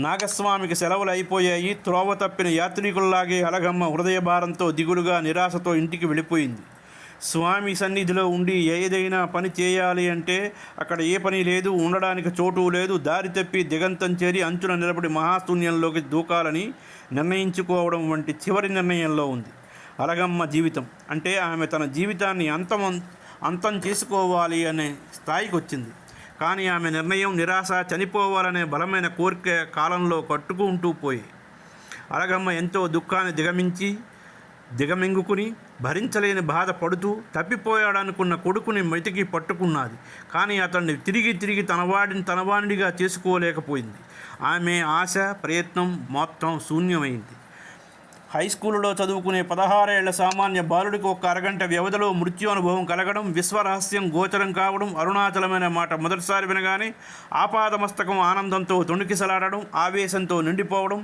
నాగస్వామికి సెలవులు అయిపోయాయి. త్రోవ తప్పిన యాత్రికుల్లాగే అలగమ్మ హృదయభారంతో, దిగులుగా, నిరాశతో ఇంటికి వెళ్ళిపోయింది. స్వామి సన్నిధిలో ఉండి ఏదైనా పని చేయాలి అంటే అక్కడ ఏ పని లేదు, ఉండడానికి చోటు లేదు, దారి తప్పి దిగంతం చేరి అంచున నిలబడి మహాశూన్యంలోకి దూకాలని నిర్ణయించుకోవడం వంటి చివరి నిర్ణయంలో ఉంది అలగమ్మ జీవితం. అంటే ఆమె తన జీవితాన్ని అంతం చేసుకోవాలి అనే స్థాయికి వచ్చింది. కానీ ఆమె నిర్ణయం, నిరాశ, చనిపోవాలనే బలమైన కోరిక కాలంలో కట్టుకుంటూ పోయి అలగమ్మ ఎంతో దుఃఖాన్ని దిగమింగుకుని భరించలేని బాధ పడుతూ తప్పిపోయాడనుకున్న కొడుకుని మెతికి పట్టుకున్నది. కానీ అతన్ని తిరిగి తనవాడిగా చేసుకోలేకపోయింది. ఆమె ఆశ, ప్రయత్నం మొత్తం శూన్యమైంది. హై స్కూలులో చదువుకునే 16 ఏళ్ల సామాన్య బాలుడికి ఒక అరగంట వ్యవధిలో మృత్యు అనుభవం కలగడం, విశ్వరహస్యం గోచరం కావడం, అరుణాచలమైన మాట మొదటిసారి వినగానే ఆపాదమస్తకం ఆనందంతో తొణికిసలాడడం, ఆవేశంతో నిండిపోవడం,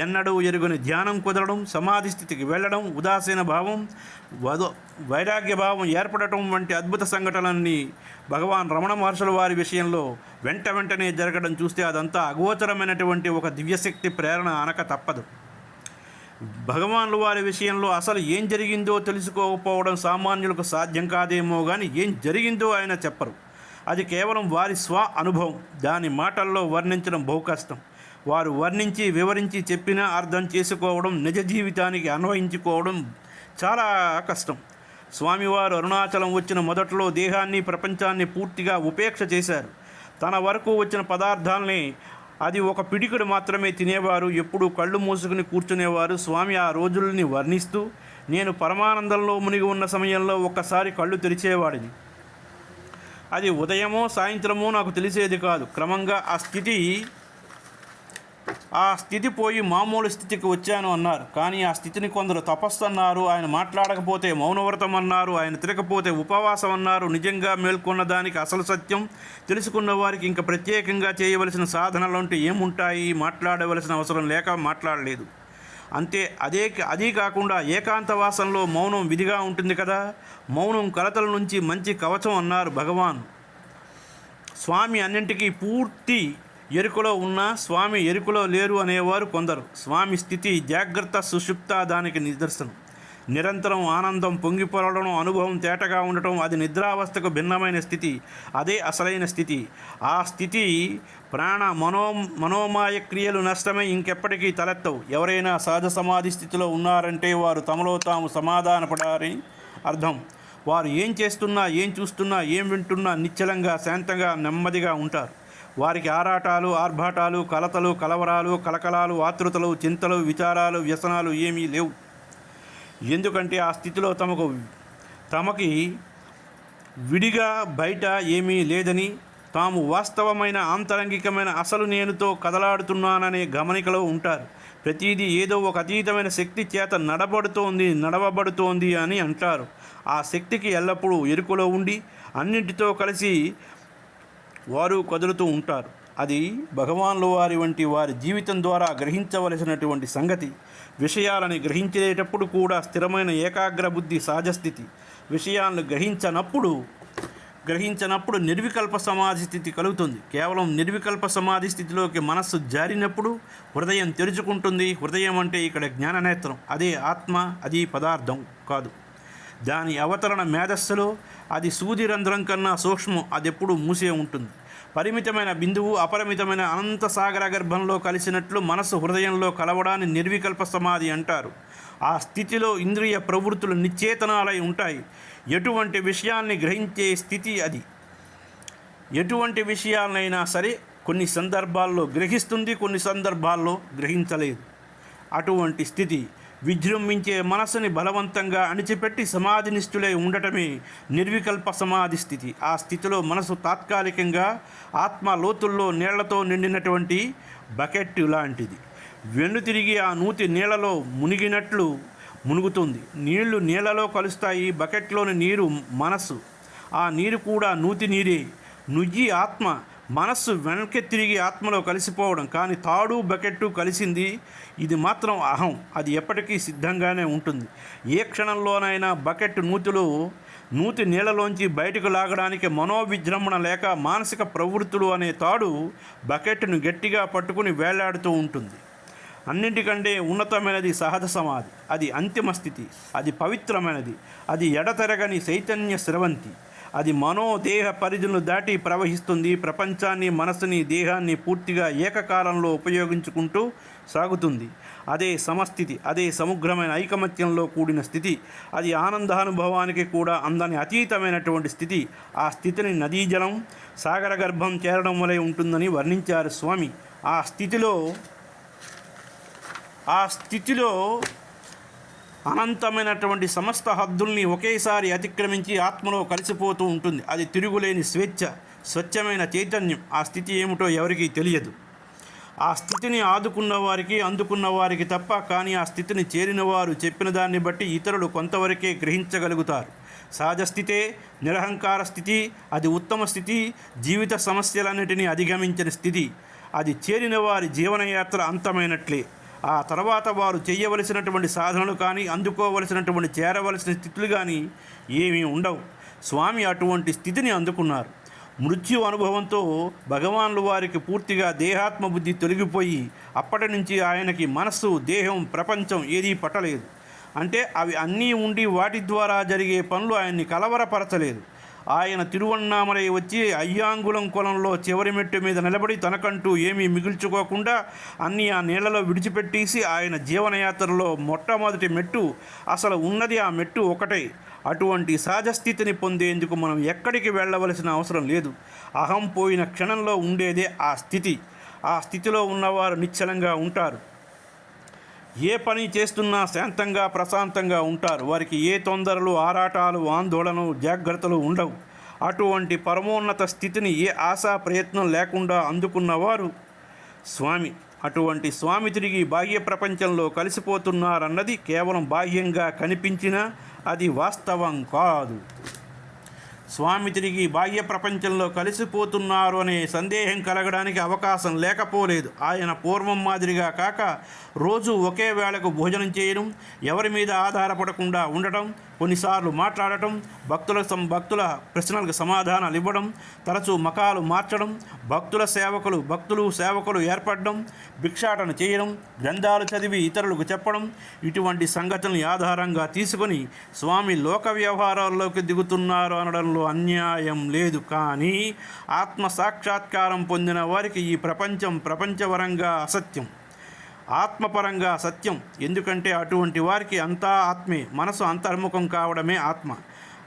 ఎన్నడూ ఎరుగని ధ్యానం కుదరడం, సమాధి స్థితికి వెళ్ళడం, ఉదాసీన భావం, వైరాగ్య భావం ఏర్పడటం వంటి అద్భుత సంఘటనలన్నీ భగవాన్ రమణ మహర్షుల వారి విషయంలో వెంటనే జరగడం చూస్తే అదంతా అగోచరమైనటువంటి ఒక దివ్యశక్తి ప్రేరణ అనక తప్పదు. భగవాన్ల వారి విషయంలో అసలు ఏం జరిగిందో తెలుసుకోకపోవడం సామాన్యులకు సాధ్యం కాదేమో కానీ ఏం జరిగిందో ఆయన చెప్పరు. అది కేవలం వారి అనుభవం. దాని మాటల్లో వర్ణించడం బహు కష్టం. వారు వర్ణించి వివరించి చెప్పినా అర్థం చేసుకోవడం, నిజ జీవితానికి అన్వయించుకోవడం చాలా కష్టం. స్వామివారు అరుణాచలం వచ్చిన మొదట్లో దేహాన్ని, ప్రపంచాన్ని పూర్తిగా ఉపేక్ష చేశారు. తన వరకు వచ్చిన పదార్థాలని అది ఒక పిడికుడు మాత్రమే తినేవారు. ఎప్పుడూ కళ్ళు మూసుకుని కూర్చునేవారు. స్వామి ఆ రోజుల్ని వర్ణిస్తూ, నేను పరమానందంలో మునిగి ఉన్న సమయంలో ఒక్కసారి కళ్ళు తెరిచేవాడిని. అది ఉదయమో సాయంత్రమో నాకు తెలిసేది కాదు. క్రమంగా ఆ స్థితి పోయి మామూలు స్థితికి వచ్చాను అన్నారు. కానీ ఆ స్థితిని కొందరు తపస్సు అన్నారు, ఆయన మాట్లాడకపోతే మౌనవ్రతం అన్నారు, ఆయన తిరగకపోతే ఉపవాసం అన్నారు. నిజంగా మేల్కొన్న దానికి అసలు సత్యం తెలుసుకున్న వారికి ఇంకా ప్రత్యేకంగా చేయవలసిన సాధనలంటూ ఏముంటాయి? మాట్లాడవలసిన అవసరం లేక మాట్లాడలేదు అంతే. అదీ కాకుండా ఏకాంతవాసంలో మౌనం విధిగా ఉంటుంది కదా. మౌనం కలతల నుంచి మంచి కవచం అన్నారు భగవాన్. స్వామి అన్నింటికీ పూర్తి ఎరుకలో ఉన్నా స్వామి ఎరుకలో లేరు అనేవారు కొందరు. స్వామి స్థితి జాగ్రత్త సుషుప్త దానికి నిదర్శనం. నిరంతరం ఆనందం పొంగిపొరడం, అనుభవం తేటగా ఉండటం, అది నిద్రావస్థకు భిన్నమైన స్థితి. అదే అసలైన స్థితి. ఆ స్థితి ప్రాణ మనోమాయ క్రియలు నష్టమై ఇంకెప్పటికీ తలెత్తవు. ఎవరైనా సహజ సమాధి స్థితిలో ఉన్నారంటే వారు తమలో తాము సమాధానపడారని అర్థం. వారు ఏం చేస్తున్నా, ఏం చూస్తున్నా, ఏం వింటున్నా నిశ్చలంగా, శాంతంగా, నెమ్మదిగా ఉంటారు. వారికి ఆరాటాలు, ఆర్భాటాలు, కలతలు, కలవరాలు, కలకలాలు, ఆతృతలు, చింతలు, విచారాలు, వ్యసనాలు ఏమీ లేవు. ఎందుకంటే ఆ స్థితిలో తమకి విడిగా బయట ఏమీ లేదని, తాము వాస్తవమైన ఆంతరంగికమైన అసలు నేనుతో కదలాడుతున్నాననే గమనికలో ఉంటారు. ప్రతిదీ ఏదో ఒక అతీతమైన శక్తి చేత నడవబడుతోంది అని అంటారు. ఆ శక్తికి ఎల్లప్పుడూ ఎరుకలో ఉండి అన్నింటితో కలిసి వారు కదులుతూ ఉంటారు. అది భగవాన్ల వారి వంటి వారి జీవితం ద్వారా గ్రహించవలసినటువంటి సంగతి. విషయాలని గ్రహించేటప్పుడు కూడా స్థిరమైన ఏకాగ్ర బుద్ధి సహజస్థితి. విషయాలను గ్రహించనప్పుడు నిర్వికల్ప సమాధి స్థితి కలుగుతుంది. కేవలం నిర్వికల్ప సమాధి స్థితిలోకి మనస్సు జారినప్పుడు హృదయం తెరుచుకుంటుంది. హృదయం అంటే ఇక్కడ జ్ఞాననేత్రం. అదే ఆత్మ, అది పదార్థం కాదు. దాని అవతరణ మేధస్సులో అది సూది రంధ్రం కన్నా సూక్ష్మం. అది ఎప్పుడూ మూసే ఉంటుంది. పరిమితమైన బిందువు అపరిమితమైన అనంత సాగర గర్భంలో కలిసినట్లు మనసు హృదయంలో కలవడాన్ని నిర్వికల్ప సమాధి అంటారు. ఆ స్థితిలో ఇంద్రియ ప్రవృత్తులు నిశ్చేతనాలై ఉంటాయి. ఎటువంటి విషయాల్ని గ్రహించే స్థితి అది. ఎటువంటి విషయాలనైనా సరే కొన్ని సందర్భాల్లో గ్రహిస్తుంది, కొన్ని సందర్భాల్లో గ్రహించలేదు. అటువంటి స్థితి విజృంభించే మనసుని బలవంతంగా అణిచిపెట్టి సమాధినిష్ఠులై ఉండటమే నిర్వికల్ప సమాధి స్థితి. ఆ స్థితిలో మనసు తాత్కాలికంగా ఆత్మ లోతుల్లో నీళ్లతో నిండినటువంటి బకెట్ లాంటిది. వెన్నుతిరిగి ఆ నూతి నీళ్లలో మునిగినట్లు మునుగుతుంది. నీళ్లు నీళ్లలో కలుస్తాయి. బకెట్లోని నీరు మనస్సు, ఆ నీరు కూడా నూతి నీరే. నుయ్యి ఆత్మ, మనస్సు వెనక్కి తిరిగి ఆత్మలో కలిసిపోవడం. కానీ తాడు బకెట్టు కలిసింది, ఇది మాత్రం అహం. అది ఎప్పటికీ సిద్ధంగానే ఉంటుంది. ఏ క్షణంలోనైనా బకెట్ నూతి నీళ్ళలోంచి బయటకు లాగడానికి మనోవిజృంభణ లేక మానసిక ప్రవృత్తులు అనే తాడు బకెట్ను గట్టిగా పట్టుకుని వేలాడుతూ ఉంటుంది. అన్నింటికంటే ఉన్నతమైనది సహజ సమాధి. అది అంతిమ స్థితి. అది పవిత్రమైనది. అది ఎడతెరగని చైతన్య స్రవంతి. అది మనోదేహ పరిధులను దాటి ప్రవహిస్తుంది. ప్రపంచాన్ని, మనసుని, దేహాన్ని పూర్తిగా ఏకకాలంలో ఉపయోగించుకుంటూ సాగుతుంది. అదే సమస్థితి. అదే సమగ్రమైన ఐకమత్యంలో కూడిన స్థితి. అది ఆనందానుభవానికి కూడా అందని అతీతమైనటువంటి స్థితి. ఆ స్థితిని నదీజలం సాగర గర్భం చేరడం వలె ఉంటుందని వర్ణించారు స్వామి. ఆ స్థితిలో అనంతమైనటువంటి సమస్త హద్దుల్ని ఒకేసారి అతిక్రమించి ఆత్మలో కలిసిపోతూ ఉంటుంది. అది తిరుగులేని స్వేచ్ఛ, స్వచ్ఛమైన చైతన్యం. ఆ స్థితి ఏమిటో ఎవరికీ తెలియదు. ఆ స్థితిని అందుకున్న వారికి తప్ప. కానీ ఆ స్థితిని చేరిన వారు చెప్పిన దాన్ని బట్టి ఇతరులు కొంతవరకే గ్రహించగలుగుతారు. సహజ స్థితే నిరహంకార స్థితి. అది ఉత్తమ స్థితి. జీవిత సమస్యలన్నిటినీ అధిగమించిన స్థితి. అది చేరిన వారి జీవనయాత్ర అంతమైనట్లే. ఆ తర్వాత వారు చేయవలసినటువంటి సాధనలు కానీ, అందుకోవలసినటువంటి చేరవలసిన స్థితులు కానీ ఏమీ ఉండవు. స్వామి అటువంటి స్థితిని అందుకున్నారు. మృత్యు అనుభవంతో భగవాన్లు వారికి పూర్తిగా దేహాత్మ బుద్ధి తొలగిపోయి అప్పటి నుంచి ఆయనకి మనస్సు, దేహం, ప్రపంచం ఏదీ పట్టలేదు. అంటే అవి అన్నీ ఉండి వాటి ద్వారా జరిగే పనులు ఆయన్ని కలవరపరచలేదు. ఆయన తిరువన్నామలై వచ్చి అయ్యాంగుళం కులంలో చివరి మెట్టు మీద నిలబడి తనకంటూ ఏమీ మిగుల్చుకోకుండా అన్నీ ఆ నీళ్లలో విడిచిపెట్టేసి ఆయన జీవనయాత్రలో మొట్టమొదటి మెట్టు, అసలు ఉన్నది ఆ మెట్టు ఒకటే. అటువంటి సహజస్థితిని పొందేందుకు మనం ఎక్కడికి వెళ్ళవలసిన అవసరం లేదు. అహం పోయిన క్షణంలో ఉండేదే ఆ స్థితి. ఆ స్థితిలో ఉన్నవారు నిశ్చలంగా ఉంటారు. ఏ పని చేస్తున్నా శాంతంగా, ప్రశాంతంగా ఉంటారు. వారికి ఏ తొందరలు, ఆరాటాలు, ఆందోళనలు, జాగ్రత్తలు ఉండవు. అటువంటి పరమోన్నత స్థితిని ఏ ఆశా ప్రయత్నం లేకుండా అందుకున్నవారు స్వామి. అటువంటి స్వామి తిరిగి బాహ్య ప్రపంచంలో కలిసిపోతున్నారన్నది కేవలం బాహ్యంగా కనిపించినా అది వాస్తవం కాదు. స్వామి తిరిగి బాహ్య ప్రపంచంలో కలిసిపోతున్నారు అనే సందేహం కలగడానికి అవకాశం లేకపోలేదు. ఆయన పూర్వం మాదిరిగా కాక రోజు ఒకే వేళకు భోజనం చేయడం, ఎవరి మీద ఆధారపడకుండా ఉండటం, కొన్నిసార్లు మాట్లాడటం, భక్తుల ప్రశ్నలకు సమాధానాలు ఇవ్వడం, తరచూ మకాలు మార్చడం, భక్తులు సేవకులు ఏర్పడడం, భిక్షాటన చేయడం, గ్రంథాలు చదివి ఇతరులకు చెప్పడం, ఇటువంటి సంగతుల్ని ఆధారంగా తీసుకొని స్వామి లోక వ్యవహారాల్లోకి దిగుతున్నారు అనడంలో అన్యాయం లేదు. కానీ ఆత్మ సాక్షాత్కారం పొందిన వారికి ఈ ప్రపంచపరంగా అసత్యం, ఆత్మపరంగా సత్యం. ఎందుకంటే అటువంటి వారికి అంతా ఆత్మే. మనసు అంతర్ముఖం కావడమే ఆత్మ.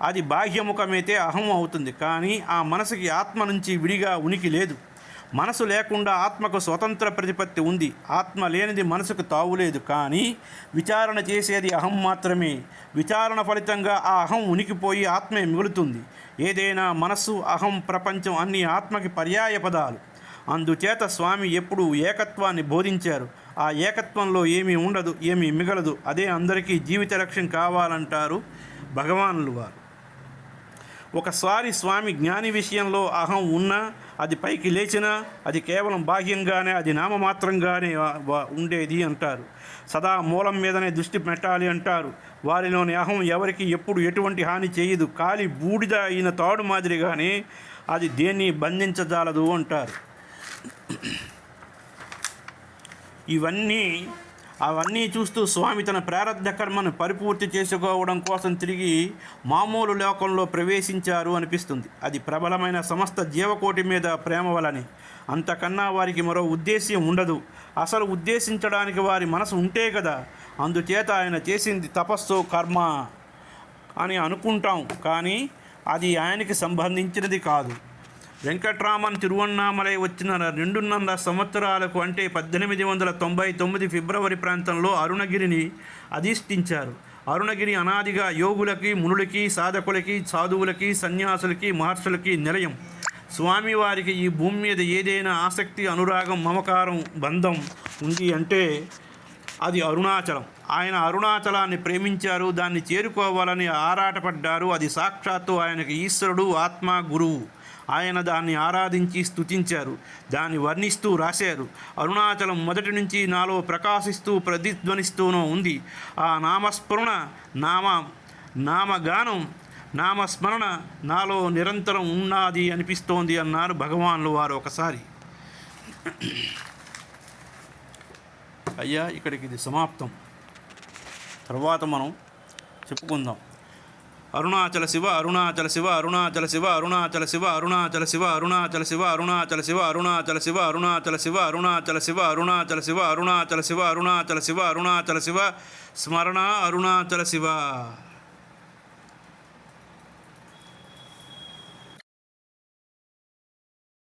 అది బాహ్యముఖమైతే అహం అవుతుంది. కానీ ఆ మనసుకి ఆత్మ నుంచి విడిగా ఉనికి లేదు. మనసు లేకుండా ఆత్మకు స్వతంత్ర ప్రతిపత్తి ఉంది. ఆత్మ లేనిది మనసుకు తావులేదు. కానీ విచారణ చేసేది అహం మాత్రమే. విచారణ ఫలితంగా ఆ అహం ఉనికిపోయి ఆత్మే మిగులుతుంది. ఏదైనా మనస్సు, అహం, ప్రపంచం అన్నీ ఆత్మకి పర్యాయ పదాలు. అందుచేత స్వామి ఎప్పుడూ ఏకత్వాన్ని బోధించారు. ఆ ఏకత్వంలో ఏమీ ఉండదు, ఏమీ మిగలదు. అదే అందరికీ జీవిత లక్ష్యం కావాలంటారు భగవానులు వారు. ఒకసారి స్వామి జ్ఞాని విషయంలో అహం ఉన్నా, అది పైకి లేచినా అది కేవలం బాహ్యంగానే, అది నామమాత్రంగానే ఉండేది అంటారు. సదా మూలం మీదనే దృష్టి పెట్టాలి అంటారు. వారిలోని అహం ఎవరికి ఎప్పుడు ఎటువంటి హాని చేయదు. కాలి బూడిద అయిన తాడు మాదిరిగానే అది దేన్ని బంధించజాలదు అంటారు. అవన్నీ చూస్తూ స్వామి తన ప్రారబ్ధ కర్మను పరిపూర్తి చేసుకోవడం కోసం తిరిగి మామూలు లోకంలో ప్రవేశించారు అనిపిస్తుంది. అది ప్రబలమైన సమస్త జీవకోటి మీద ప్రేమ వలనే. అంతకన్నా వారికి మరో ఉద్దేశ్యం ఉండదు. అసలు ఉద్దేశించడానికి వారి మనసు ఉంటే కదా. అందుచేత ఆయన చేసింది తపస్సు, కర్మ అని అనుకుంటాం. కానీ అది ఆయనకి సంబంధించినది కాదు. వెంకట్రామన్ తిరువన్నామలై వచ్చిన 2.5 సంవత్సరాలకు అంటే 1899 ఫిబ్రవరి ప్రాంతంలో అరుణగిరిని అధిష్ఠించారు. అరుణగిరి అనాదిగా యోగులకి, మునులకి, సాధకులకి, సాధువులకి, సన్యాసులకి, మహర్షులకి నిలయం. స్వామివారికి ఈ భూమి మీద ఏదైనా ఆసక్తి, అనురాగం, మమకారం, బంధం ఉంది అంటే అది అరుణాచలం. ఆయన అరుణాచలాన్ని ప్రేమించారు, దాన్ని చేరుకోవాలని ఆరాటపడ్డారు. అది సాక్షాత్తు ఆయనకి ఈశ్వరుడు, ఆత్మ, గురువు. ఆయన దాన్ని ఆరాధించి స్తుతించారు, దాన్ని వర్ణిస్తూ రాశారు. అరుణాచలం మొదటి నుంచి నాలో ప్రకాశిస్తూ ప్రతిధ్వనిస్తూనూ ఉంది. ఆ నామస్మరణ, నామగానం, నామస్మరణ నాలో నిరంతరం ఉన్నది అనిపిస్తోంది అన్నారు భగవాన్లు వారు ఒకసారి. అయ్యా, ఇక్కడికి ఇది సమాప్తం. తర్వాత మనం చెప్పుకుందాం. అరుణాచల శివ, అరుణాచల శివ, అరుణాచల శివ, అరుణాచల శివ, అరుణాచల శివ, అరుణాచల శివ, అరుణాచల శివ, అరుణాచల శివ, అరుణాచల శివ, అరుణాచల శివ, అరుణాచల శివ, అరుణాచల శివ, అరుణాచల శివ, అరుణాచల శివ, స్మరణ అరుణాచల శివ.